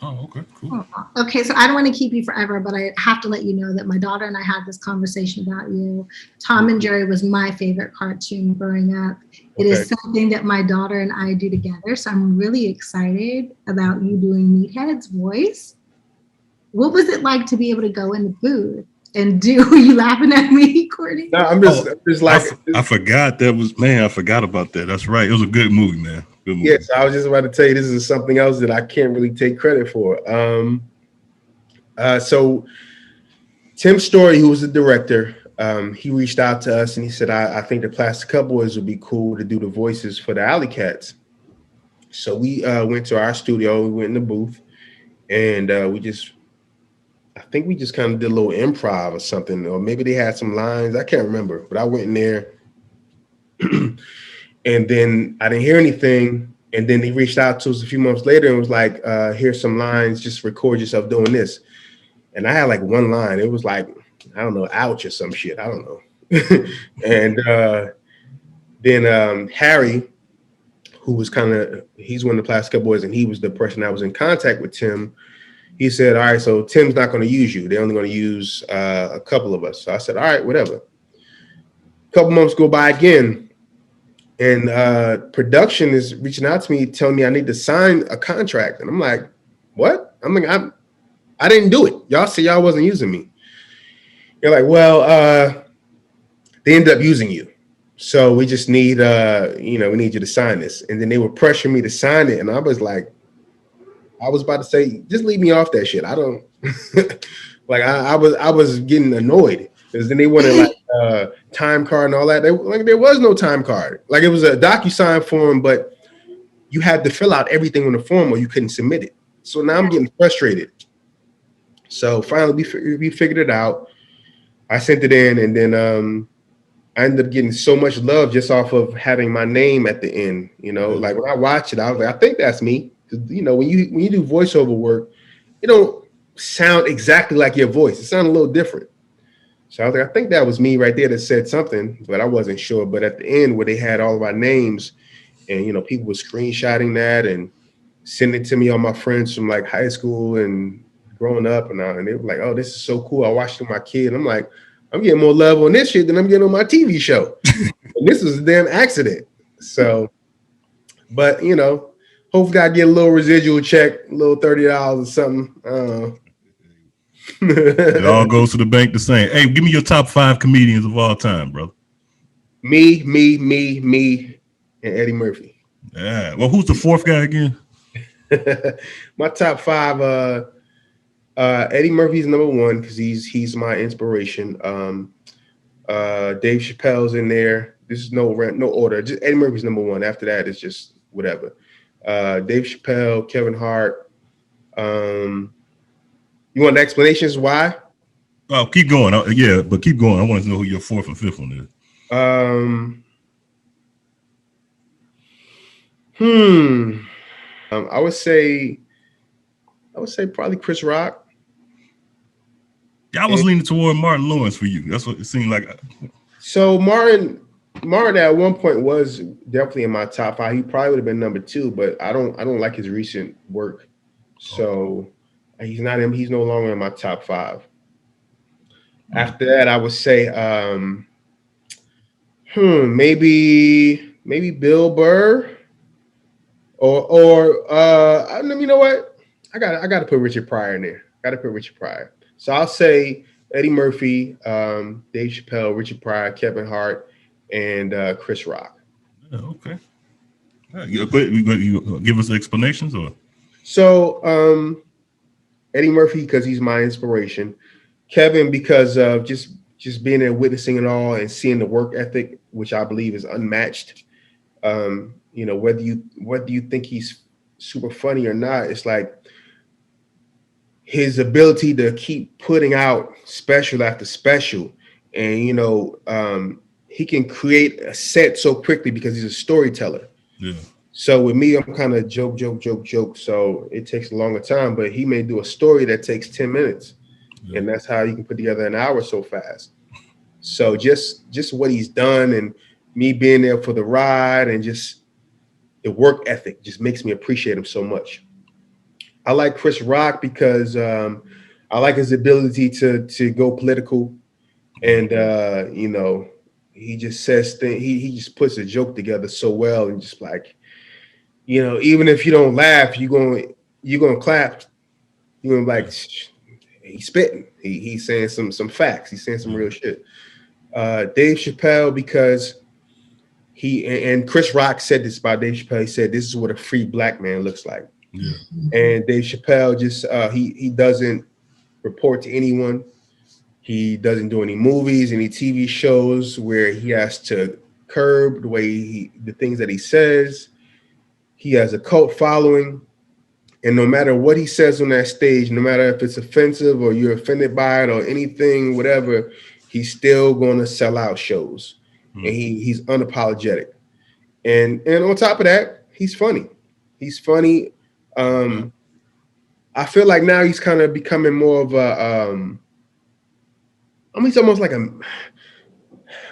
Oh, okay, cool. Okay, so I don't want to keep you forever, but I have to let you know that my daughter and I had this conversation about you. Tom and Jerry was my favorite cartoon growing up. It is something that my daughter and I do together, so I'm really excited about you doing Meathead's voice. What was it like to be able to go in the booth and do? Are you laughing at me, Courtney? No, I'm just like I forgot I forgot about that. That's right. It was a good movie, man. Good movie. Yes, I was just about to tell you this is something else that I can't really take credit for. So Tim Story, who was the director, he reached out to us and he said, I think the Plastic Cup Boys would be cool to do the voices for the Alley Cats. So we went to our studio, we went in the booth, and I think we just kind of did a little improv or something, or maybe they had some lines. I can't remember, but I went in there and then I didn't hear anything. And then he reached out to us a few months later and was like, here's some lines, just record yourself doing this. And I had like one line. It was like, I don't know, ouch or some shit. I don't know. And Then Harry, who was he's one of the Plastic Boys, and he was the person that was in contact with Tim. He said, all right, so Tim's not going to use you. They're only going to use a couple of us. So I said, all right, whatever. A couple months go by again, and production is reaching out to me, telling me I need to sign a contract. And I'm like, what? I'm like, I didn't do it. Y'all say y'all wasn't using me. They're like, well, they ended up using you. So we just need, we need you to sign this. And then they were pressuring me to sign it. And I was like, I was about to say, just leave me off that shit. I don't like. I was getting annoyed because then they wanted like time card and all that. There was no time card. Like it was a DocuSign form, but you had to fill out everything on the form or you couldn't submit it. So now I'm getting frustrated. So finally, we figured it out. I sent it in, and then I ended up getting so much love just off of having my name at the end. Like when I watched it, I was like, I think that's me. When you do voiceover work, it don't sound exactly like your voice. It sounds a little different. So I was like, I think that was me right there that said something, but I wasn't sure. But at the end where they had all of our names and, people were screenshotting that and sending it to me, all my friends from like high school and growing up and they were like, oh, this is so cool. I watched it with my kid. And I'm like, I'm getting more love on this shit than I'm getting on my TV show. And this was a damn accident. So, but, hopefully I get a little residual check, a little $30 or something. It all goes to the bank the same. Hey, give me your top 5 comedians of all time, brother. Me, and Eddie Murphy. Yeah. Well, who's the fourth guy again? My top 5, Eddie Murphy's number 1 because he's my inspiration. Dave Chappelle's in there. This is no order. Just Eddie Murphy's number 1. After that, it's just whatever. Dave Chappelle, Kevin Hart. You want explanations why? Oh, keep going. Yeah, but keep going. I want to know who your 4th and 5th one is. I would say probably Chris Rock. Yeah, I was leaning toward Martin Lawrence for you. That's what it seemed like. So Martin at one point was definitely in my top 5. He probably would have been number 2, but I don't like his recent work. So he's no longer in my top 5. After that, I would say maybe Bill Burr or you know what? I gotta put Richard Pryor in there. So I'll say Eddie Murphy, Dave Chappelle, Richard Pryor, Kevin Hart, and Chris Rock. Okay. You give us explanations or? So Eddie Murphy because he's my inspiration. Kevin because of just being there, witnessing it all, and seeing the work ethic, which I believe is unmatched. Whether you think he's super funny or not, it's like his ability to keep putting out special after special, and he can create a set so quickly because he's a storyteller. Yeah. So with me, I'm kind of joke. So it takes a longer time, but he may do a story that takes 10 minutes. Yeah. And that's how you can put together an hour so fast. So just what he's done and me being there for the ride and just the work ethic just makes me appreciate him so much. I like Chris Rock because I like his ability to go political, and he just says things. He just puts a joke together so well, and just like, even if you don't laugh, you're gonna clap. You're gonna be like, he's spitting. He's saying some facts. He's saying some real shit. Dave Chappelle because and Chris Rock said this about Dave Chappelle. He said this is what a free black man looks like. Yeah. And Dave Chappelle just he doesn't report to anyone. He doesn't do any movies, any TV shows where he has to curb the things that he says. He has a cult following, and no matter what he says on that stage, no matter if it's offensive or you're offended by it or anything, whatever, he's still going to sell out shows, and he's unapologetic. And on top of that, he's funny. He's funny. I feel like now he's kind of becoming more of a. He's almost like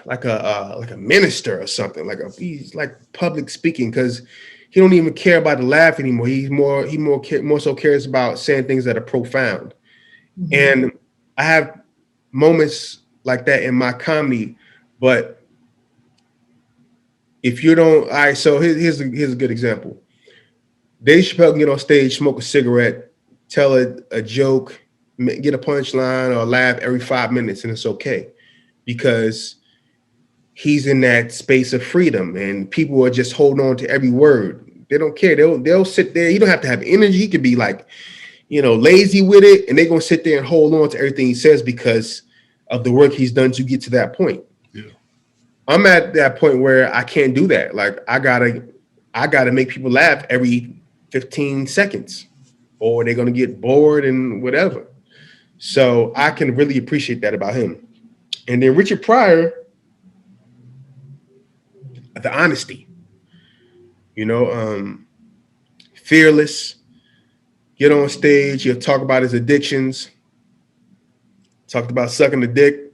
like a minister or something. He's like public speaking because he don't even care about the laugh anymore. More so cares about saying things that are profound. Mm-hmm. And I have moments like that in my comedy, but if you don't, all right. So here's a good example. Dave Chappelle can get on stage, smoke a cigarette, tell a joke, get a punchline or laugh every 5 minutes, and it's okay because he's in that space of freedom, and people are just holding on to every word. They don't care. They'll sit there. You don't have to have energy. He could be like, lazy with it, and they're gonna sit there and hold on to everything he says because of the work he's done to get to that point. Yeah. I'm at that point where I can't do that. Like I gotta make people laugh every 15 seconds, or they're gonna get bored and whatever. So I can really appreciate that about him. And then Richard Pryor, the honesty, fearless, get on stage, he'll talk about his addictions, talked about sucking the dick,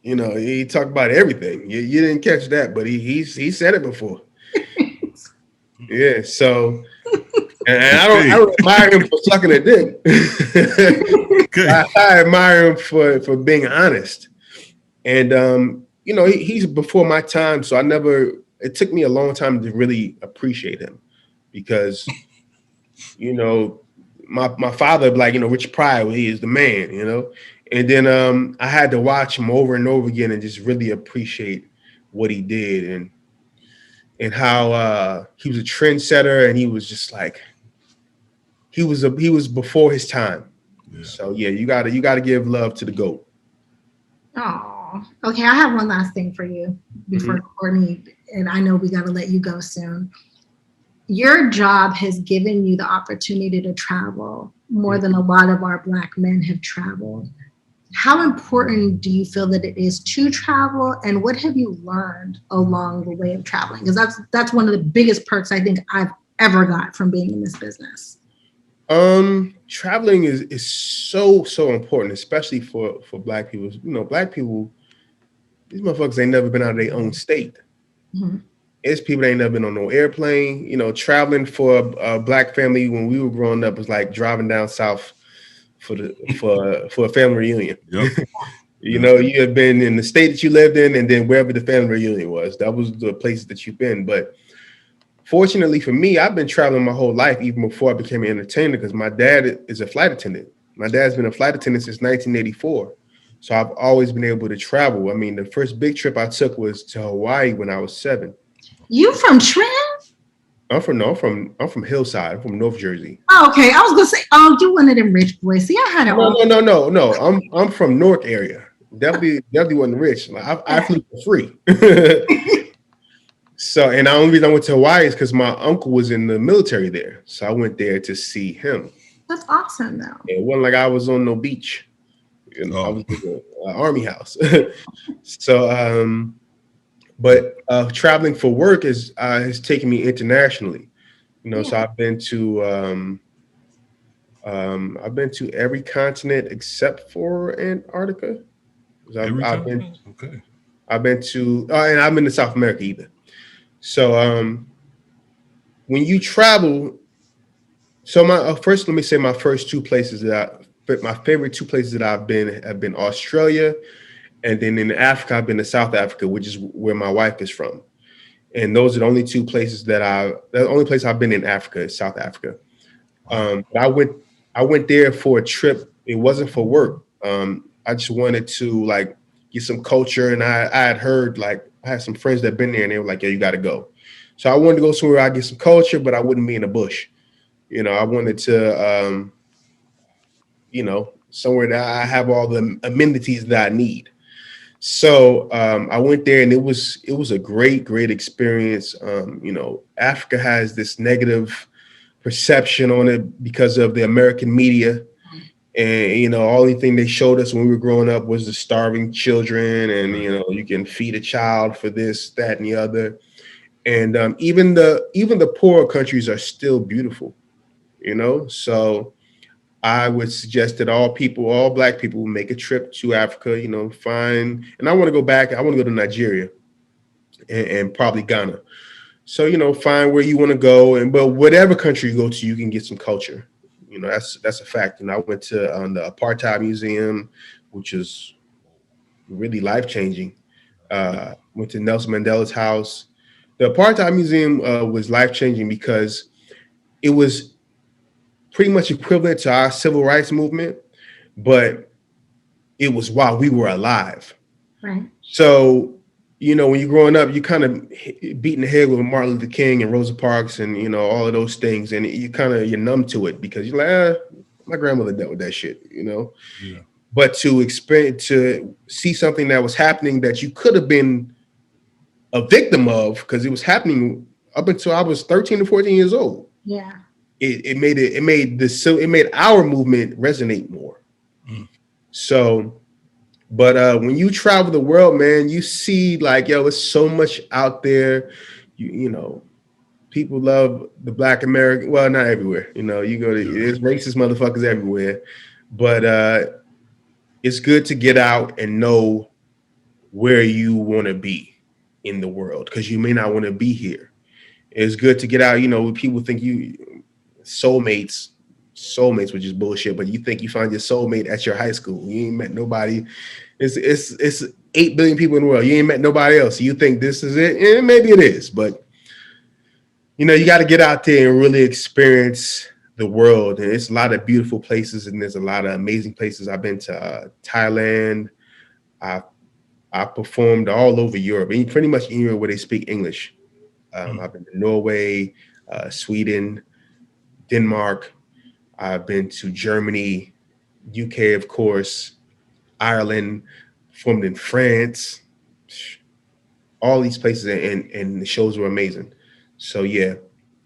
he talked about everything. You didn't catch that, but he said it before. Yeah, so and I don't admire him for sucking a dick. I admire him for being honest. And he's before my time, so it took me a long time to really appreciate him because my father like, Richard Pryor, he is the man, and then I had to watch him over and over again and just really appreciate what he did and how he was a trendsetter, and he was just like he was before his time. Yeah. So yeah, you gotta give love to the GOAT. Oh, okay. I have one last thing for you before Courtney, and I know we got to let you go soon. Your job has given you the opportunity to travel more than a lot of our Black men have traveled. How important do you feel that it is to travel, and what have you learned along the way of traveling? Because that's one of the biggest perks I think I've ever got from being in this business. Traveling is so important, especially for Black people. Black people, these motherfuckers ain't never been out of their own state. Mm-hmm. It's people that ain't never been on no airplane. Traveling for a Black family when we were growing up was like driving down south for a family reunion. Yep. You have been in the state that you lived in, and then wherever the family reunion was, that was the places that you've been. But fortunately for me, I've been traveling my whole life, even before I became an entertainer, because my dad is a flight attendant. My dad's been a flight attendant since 1984. So I've always been able to travel. I mean, the first big trip I took was to Hawaii when I was 7. You from Trenton? I'm from Hillside. I'm from North Jersey. Oh, okay. I was gonna say, you one of them rich boys. See, I had it. No. I'm from Newark area. Definitely wasn't rich. I flew for free. So, and the only reason I went to Hawaii is because my uncle was in the military there. So I went there to see him. That's awesome, though. It wasn't like I was on no beach. I was in an army house. So, but traveling for work has taken me internationally. So I've been to every continent except for Antarctica. I've been to, and I've been to South America either. So when you travel, so let me say my first two places my favorite two places that I've been have been Australia, and then in Africa I've been to South Africa, which is where my wife is from. And those are the only two places the only place I've been in Africa is South Africa. I went there for a trip. It wasn't for work. I just wanted to get some culture, and I had heard I had some friends that been there, and they were like, "Yeah, you got to go." So I wanted to go somewhere I get some culture, but I wouldn't be in the bush. I wanted to, somewhere that I have all the amenities that I need. So I went there, and it was a great experience. Africa has this negative perception on it because of the American media. And, only thing they showed us when we were growing up was the starving children, and, you can feed a child for this, that, and the other. And even the poorer countries are still beautiful, So I would suggest that all black people make a trip to Africa, find, and I want to go back. I want to go to Nigeria and probably Ghana. So, find where you want to go, but whatever country you go to, you can get some culture. That's a fact. And I went to the Apartheid Museum, which is really life changing. Went to Nelson Mandela's house. The Apartheid Museum was life changing because it was pretty much equivalent to our civil rights movement, but it was while we were alive. Right. So, when you're growing up, you kind of beating the head with Martin Luther King and Rosa Parks and, all of those things. And you're numb to it because you're like, my grandmother dealt with that shit, Yeah. But to see something that was happening that you could have been a victim of, because it was happening up until I was 13 or 14 years old. Yeah. It made our movement resonate more. So, but when you travel the world, man, you see like, there's so much out there. People love the Black American. Well, not everywhere. You go to there's racist motherfuckers everywhere, but it's good to get out and know where you want to be in the world, because you may not want to be here. It's good to get out. People think soulmates, which is bullshit, but you think you find your soulmate at your high school. You ain't met nobody. It's 8 billion people in the world. You ain't met nobody else. You think this is it, and maybe it is, but you got to get out there and really experience the world. And it's a lot of beautiful places, and there's a lot of amazing places. I've been to Thailand. I performed all over Europe, and pretty much anywhere where they speak English. I've been to Norway, Sweden, Denmark. I've been to Germany, UK, of course, Ireland, performed in France, all these places, and the shows were amazing. So yeah,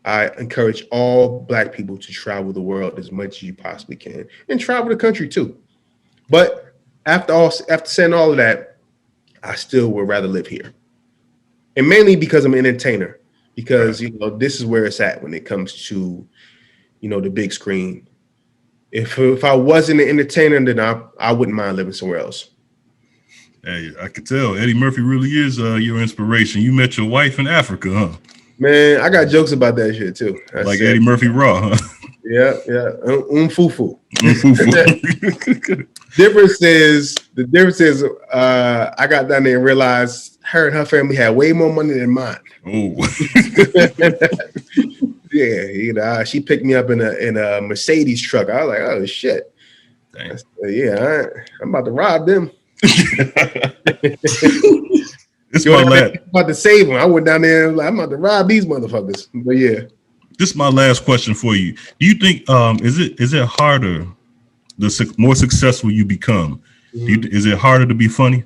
I encourage all Black people to travel the world as much as you possibly can, and travel the country too. But after saying all of that, I still would rather live here, and mainly because I'm an entertainer. Because this is where it's at when it comes to the big screen. If I wasn't an entertainer, then I wouldn't mind living somewhere else. Hey, I could tell Eddie Murphy really is your inspiration. You met your wife in Africa, huh? Man, I got jokes about that shit too. Like Eddie Murphy Raw, huh? Yeah. Fufu. Fufu. The difference is I got down there and realized her and her family had way more money than mine. Oh. Yeah, she picked me up in a Mercedes truck. I was like, oh shit. Dang. I'm about to rob them. I'm about to save them. I went down there like, I'm about to rob these motherfuckers. But yeah. This is my last question for you. Do you think is it harder the more successful you become? Mm-hmm. Is it harder to be funny?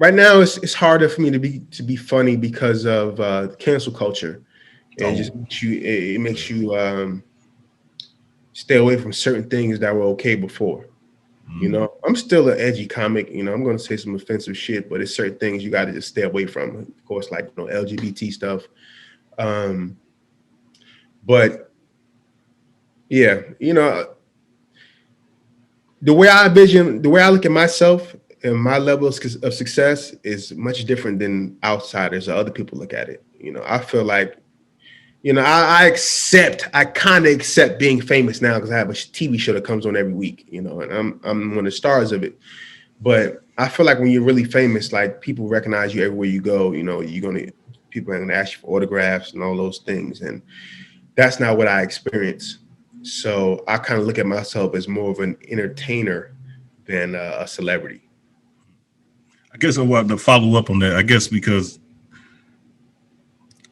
Right now it's harder for me to be funny because of cancel culture. And it makes you stay away from certain things that were okay before. I'm still an edgy comic. I'm going to say some offensive shit, but it's certain things you got to just stay away from. Of course, like LGBT stuff. But yeah, the way I look at myself and my level of success is much different than outsiders or other people look at it. I feel like, I kind of accept being famous now because I have a TV show that comes on every week, and I'm one of the stars of it. But I feel like when you're really famous, like people recognize you everywhere you go. People are gonna ask you for autographs and all those things, and that's not what I experience. So I kind of look at myself as more of an entertainer than a celebrity. I guess I want to follow up on that. I guess because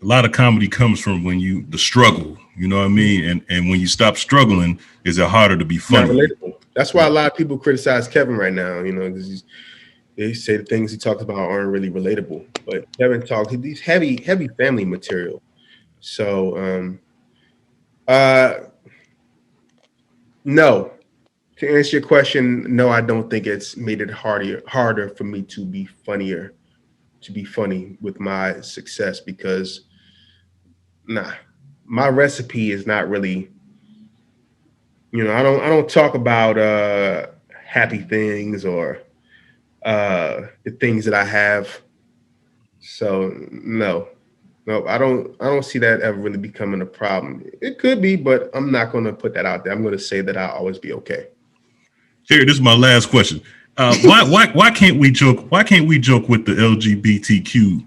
a lot of comedy comes from the struggle, you know what I mean? And when you stop struggling, is it harder to be funny? Not relatable. That's why a lot of people criticize Kevin right now, because they say the things he talks about aren't really relatable. But Kevin talks, he's heavy family material. So, no. To answer your question, no, I don't think it's made it harder for me to be funny with my success, because nah, my recipe is not really, I don't talk about happy things or the things that I have. So no, I don't see that ever really becoming a problem. It could be, but I'm not going to put that out there. I'm going to say that I'll always be okay. Cherie, this is my last question. Why can't we joke? Why can't we joke with the LGBTQ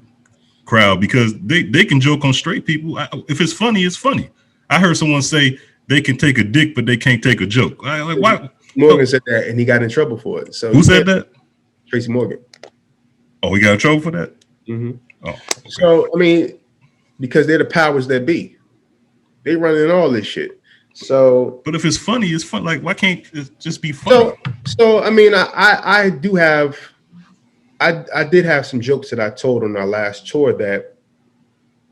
crowd? Because they can joke on straight people. If it's funny, it's funny. I heard someone say they can take a dick, but they can't take a joke. Why? Morgan said that, and he got in trouble for it. So who said that? Tracy Morgan. Oh, he got in trouble for that. Mm-hmm. Oh, okay. So because they're the powers that be, they running all this shit. So, but if it's funny, it's fun. Like, why can't it just be funny? So I do have, I did have some jokes that I told on our last tour that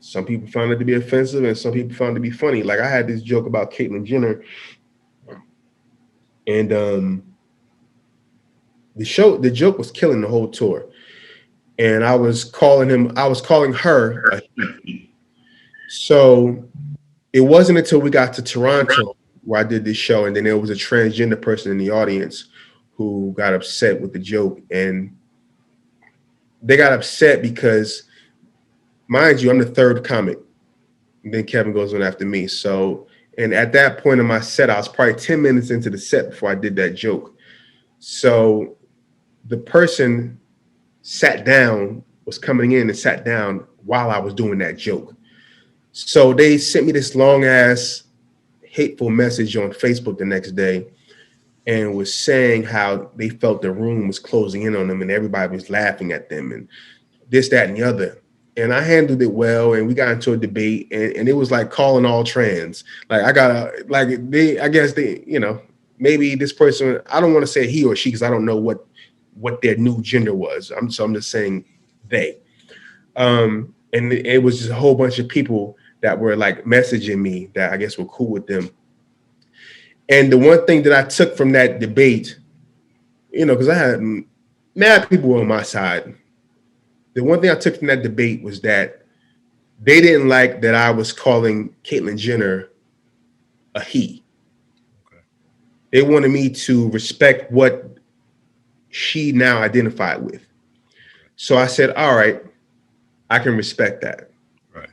some people found it to be offensive and some people found it to be funny. Like I had this joke about Caitlyn Jenner, and the joke was killing the whole tour, and I was calling her a he. So it wasn't until we got to Toronto where I did this show, and then there was a transgender person in the audience who got upset with the joke, and they got upset because, mind you, I'm the third comic, and then Kevin goes on after me. So, and at that point in my set, I was probably 10 minutes into the set before I did that joke. So the person was coming in and sat down while I was doing that joke. So they sent me this long ass hateful message on Facebook the next day and was saying how they felt the room was closing in on them and everybody was laughing at them and this, that, and the other. And I handled it well, and we got into a debate, and it was like calling all trans. Like maybe this person, I don't want to say he or she because I don't know what their new gender was. I'm just saying they. And it was just a whole bunch of people that were like messaging me that I guess were cool with them. And the one thing that I took from that debate, because I had mad people on my side. The one thing I took from that debate was that they didn't like that I was calling Caitlyn Jenner a he. Okay. They wanted me to respect what she now identified with. So I said, all right, I can respect that. Right.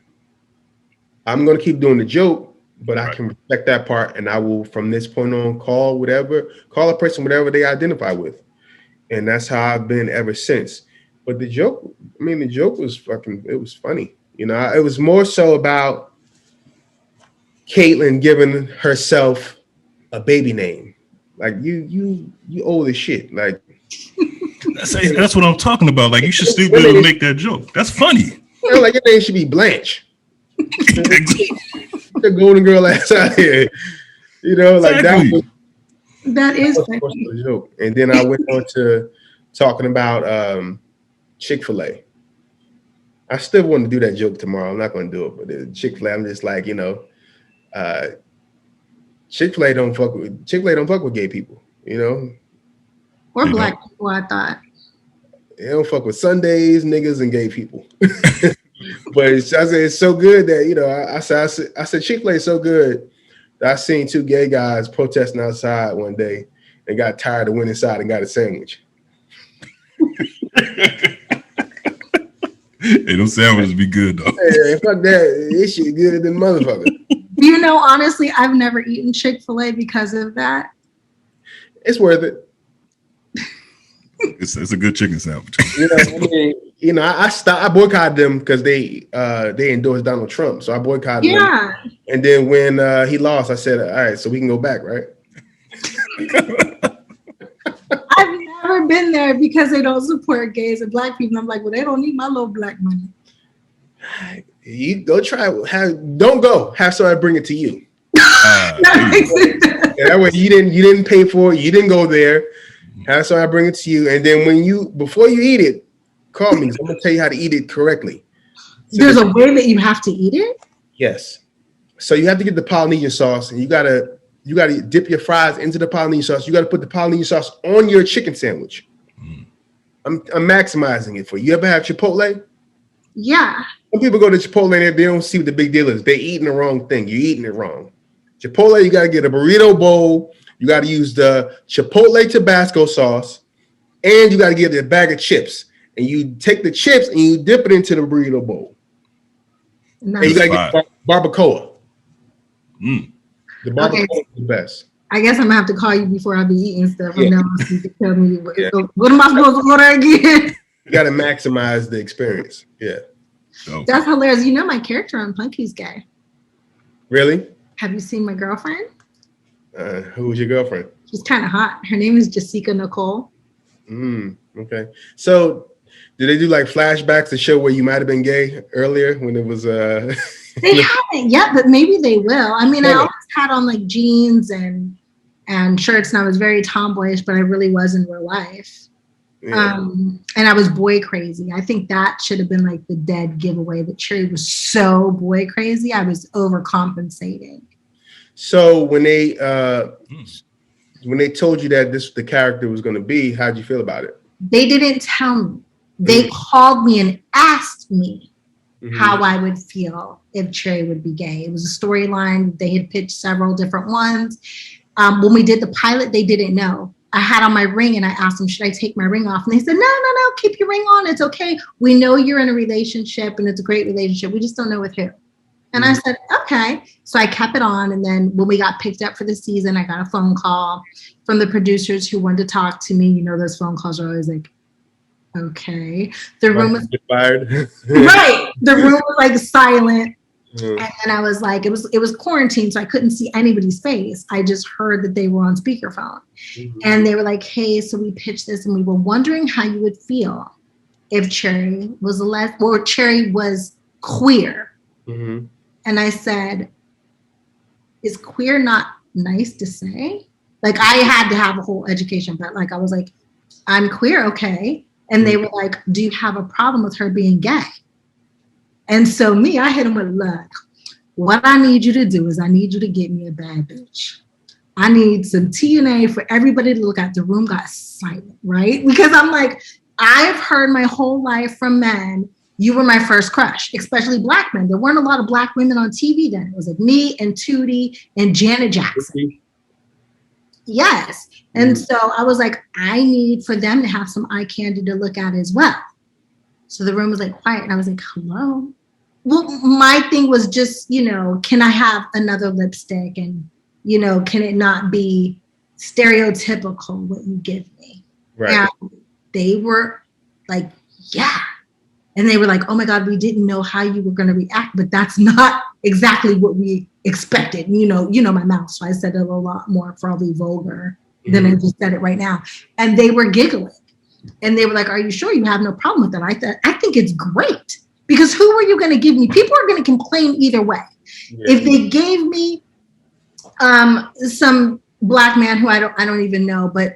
I'm going to keep doing the joke, but I can respect that part. And I will, from this point on, call a person whatever they identify with. And that's how I've been ever since. But the joke was it was funny. It was more so about Caitlyn giving herself a baby name. Like you old as shit. Like that's what I'm talking about. Like you should still be able to make that joke. That's funny. Like your name should be Blanche. The golden girl ass out here. Like that is funny. Joke. And then I went on to talking about Chick-fil-A. I still want to do that joke tomorrow. I'm not going to do it, but Chick-fil-A, I'm just like, Chick-fil-A don't fuck with gay people, Or black people, I thought. They don't fuck with Sundays, niggas, and gay people. But I said it's so good that I said Chick-fil-A is so good that I seen two gay guys protesting outside one day and got tired of went inside and got a sandwich. Hey, those sandwiches be good though. Hey, fuck that. This shit good than motherfucker. Honestly, I've never eaten Chick-fil-A because of that. It's worth it. It's a good chicken sandwich. I boycotted them because they endorsed Donald Trump, so I boycotted them. And then when he lost, I said, "All right, so we can go back, right?" I've never been there because they don't support gays and black people. I'm like, well, they don't need my little black money. You go try. Don't go. Have somebody bring it to you. That way you didn't pay for it. You didn't go there. Have somebody bring it to you, and then before you eat it, call me. I'm gonna tell you how to eat it correctly. So there's a way that you have to eat it. Yes. So you have to get the Polynesian sauce, and you gotta dip your fries into the Polynesian sauce. You gotta put the Polynesian sauce on your chicken sandwich. I'm maximizing it for you. You ever have Chipotle? Yeah. Some people go to Chipotle and they don't see what the big deal is. They eating the wrong thing. You're eating it wrong. Chipotle, you got to get a burrito bowl. You got to use the Chipotle Tabasco sauce, and you got to get a bag of chips. And you take the chips and you dip it into the burrito bowl. Nice. And you got to get barbacoa. The barbacoa is the best. I guess I'm gonna have to call you before I be eating stuff. From now on, so you can tell me what am I supposed to order again? You got to maximize the experience. Yeah. Okay. That's hilarious. You know, my character on Punky's gay. Really? Have you seen my girlfriend? Who was your girlfriend? She's kind of hot. Her name is Jessica Nicole. Okay. So, did they do like flashbacks to show where you might have been gay earlier when it was? They haven't yet, but maybe they will. I mean, I always had on like jeans and shirts, and I was very tomboyish, but I really was in real life. Yeah. And I was boy crazy. I think that should have been like the dead giveaway that Cherie was so boy crazy. I was overcompensating. So when they told you that this the character was going to be, how'd you feel about it? They didn't tell me. They called me and asked me how I would feel if Cherie would be gay. It was a storyline. They had pitched several different ones. When we did the pilot, they didn't know. I had on my ring and I asked them, should I take my ring off? And they said, no, keep your ring on. It's okay. We know you're in a relationship and it's a great relationship. We just don't know with who. And I said, okay. So I kept it on. And then when we got picked up for the season, I got a phone call from the producers who wanted to talk to me. You know, those phone calls are always like, okay. The room was fired. Right. The room was like silent. And then I was like, it was quarantine, so I couldn't see anybody's face. I just heard that they were on speakerphone. And they were like, hey, so we pitched this and we were wondering how you would feel if Cherie was Cherie was queer. And I said, is queer not nice to say? Like I had to have a whole education, but like I was like, I'm queer, okay. And they were like, do you have a problem with her being gay? And so I hit him with, look, what I need you to do is I need you to get me a bad bitch. I need some TNA for everybody to look at. The room got silent, right? Because I'm like, I've heard my whole life from men, you were my first crush, especially Black men. There weren't a lot of Black women on TV then. It was like me and Tootie and Janet Jackson. Yes. And so I was like, I need for them to have some eye candy to look at as well. So the room was like quiet and I was like, hello. Well, my thing was just, can I have another lipstick? And, can it not be stereotypical what you give me? Right. And they were like, yeah. And they were like, oh my God, we didn't know how you were going to react, but that's not exactly what we expected. You know my mouth. So I said it a lot more probably vulgar than I just said it right now. And they were giggling. And they were like, are you sure you have no problem with that? I think it's great. Because who are you going to give me? People are going to complain either way. Yeah. If they gave me some Black man who I don't even know, but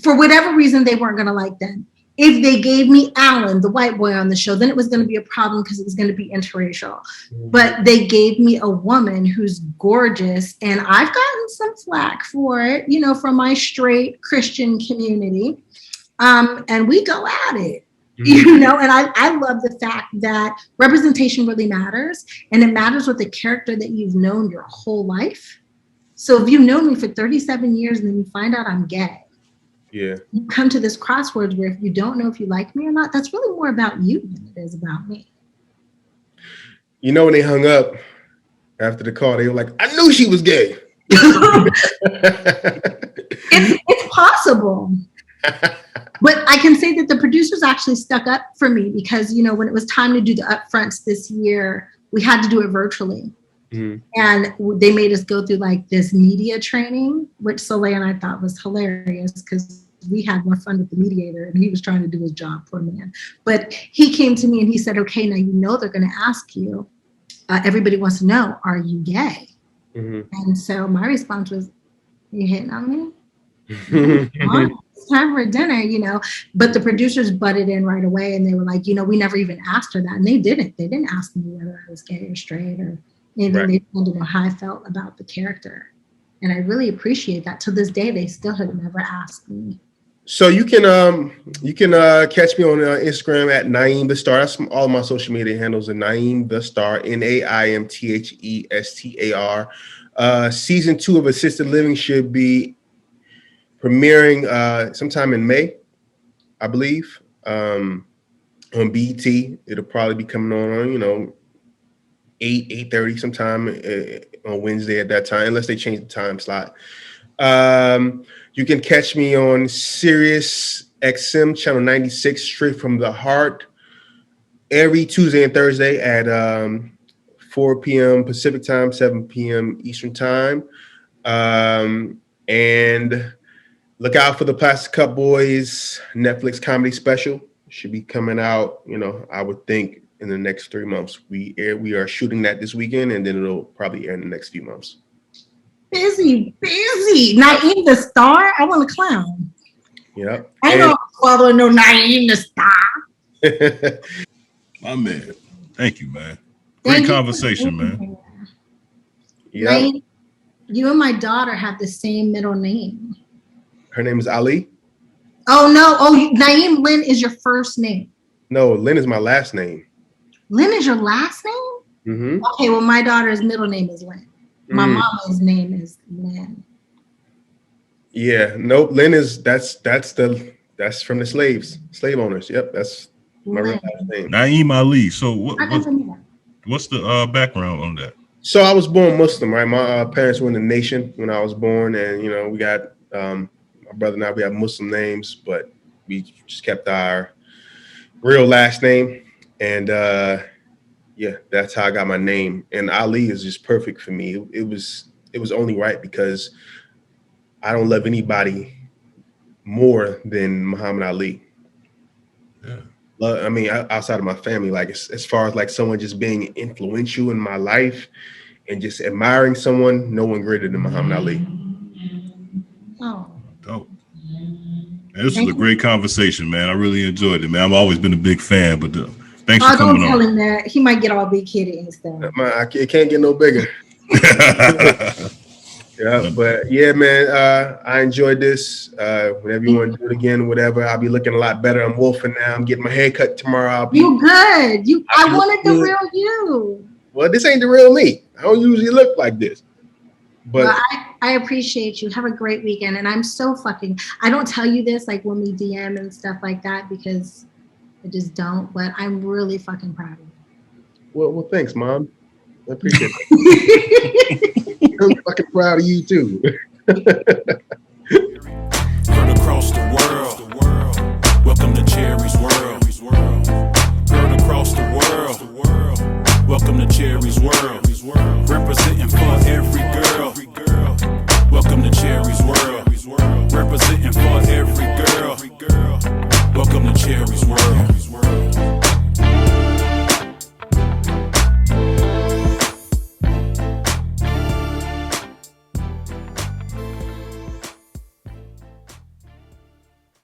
for whatever reason, they weren't going to like them. If they gave me Alan, the white boy on the show, then it was going to be a problem because it was going to be interracial. But they gave me a woman who's gorgeous. And I've gotten some flack for it, from my straight Christian community. And we go at it, and I love the fact that representation really matters, and it matters with the character that you've known your whole life. So if you've known me for 37 years and then you find out I'm gay, you come to this crossroads where if you don't know if you like me or not, that's really more about you than it is about me. When they hung up after the call, they were like, I knew she was gay. It's possible. But I can say that the producers actually stuck up for me because, when it was time to do the upfronts this year, we had to do it virtually. And they made us go through like this media training, which Soleil and I thought was hilarious because we had more fun with the mediator and he was trying to do his job, poor man. But he came to me and he said, okay, now they're going to ask you, everybody wants to know, are you gay? And so my response was, you hitting on me? It's time for dinner, but the producers butted in right away and they were like, we never even asked her that. And they didn't ask me whether I was gay or straight or anything. Right. They wanted to know how I felt about the character. And I really appreciate that. To this day, they still have never asked me. So you can catch me on Instagram at Naeem the Star. That's all of my social media handles are Naeem the Star, NAIMTHESTAR. Season 2 of Assisted Living should be premiering sometime in May, I believe. On BET, it'll probably be coming on 8:30 sometime on Wednesday at that time, unless they change the time slot. You can catch me on Sirius XM channel 96, straight from the Hart, every Tuesday and Thursday at 4 p.m. Pacific time, 7 p.m. Eastern time. And look out for the Plastic Cup Boys Netflix comedy special. Should be coming out, I would think in the next 3 months. We are shooting that this weekend, and then it'll probably air in the next few months. Busy. Naeem the Star? I want to clown. Yep. I know father no Naeem the Star. My man. Thank you, man. Great conversation, man. Yep. Naeem, you and my daughter have the same middle name. Her name is Ali. Oh, no. Oh, Naeem Lynn is your first name. No, Lynn is my last name. Lynn is your last name? Mm-hmm. Okay, well, my daughter's middle name is Lynn. My mama's name is Lynn. Yeah, nope. Lynn is that's from the slave owners. Yep, that's my real last name. Naeem Ali. So what's the background on that? So I was born Muslim, right? My parents were in the nation when I was born, and we got my brother and I, we have Muslim names, but we just kept our real last name, and yeah, that's how I got my name. And Ali is just perfect for me. It was only right because I don't love anybody more than Muhammad Ali. Yeah. I mean, outside of my family, like as far as like someone just being influential in my life and just admiring someone, no one greater than Muhammad Ali. Oh. Dope. This was a great conversation, man. I really enjoyed it, man. I've always been a big fan, but thanks for coming on. Don't tell him that. He might get all big headed and stuff. It can't get no bigger. Yeah, but yeah, man, I enjoyed this. Whenever you want to do it again, whatever, I'll be looking a lot better. I'm wolfing now. I'm getting my hair cut tomorrow. You good. I wanted the real you. Well, this ain't the real me. I don't usually look like this. But well, I appreciate you. Have a great weekend. And I'm so I don't tell you this like when we DM and stuff like that because I just don't, but I'm really fucking proud of you. Well, thanks, Mom. I appreciate it. I'm fucking proud of you too. Heard across the world. Welcome to Cherie's world. Heard across the world. Welcome to Cherie's world. Representing for every girl. Welcome to Cherie's world. Representing for every girl. Welcome to Cherie's world.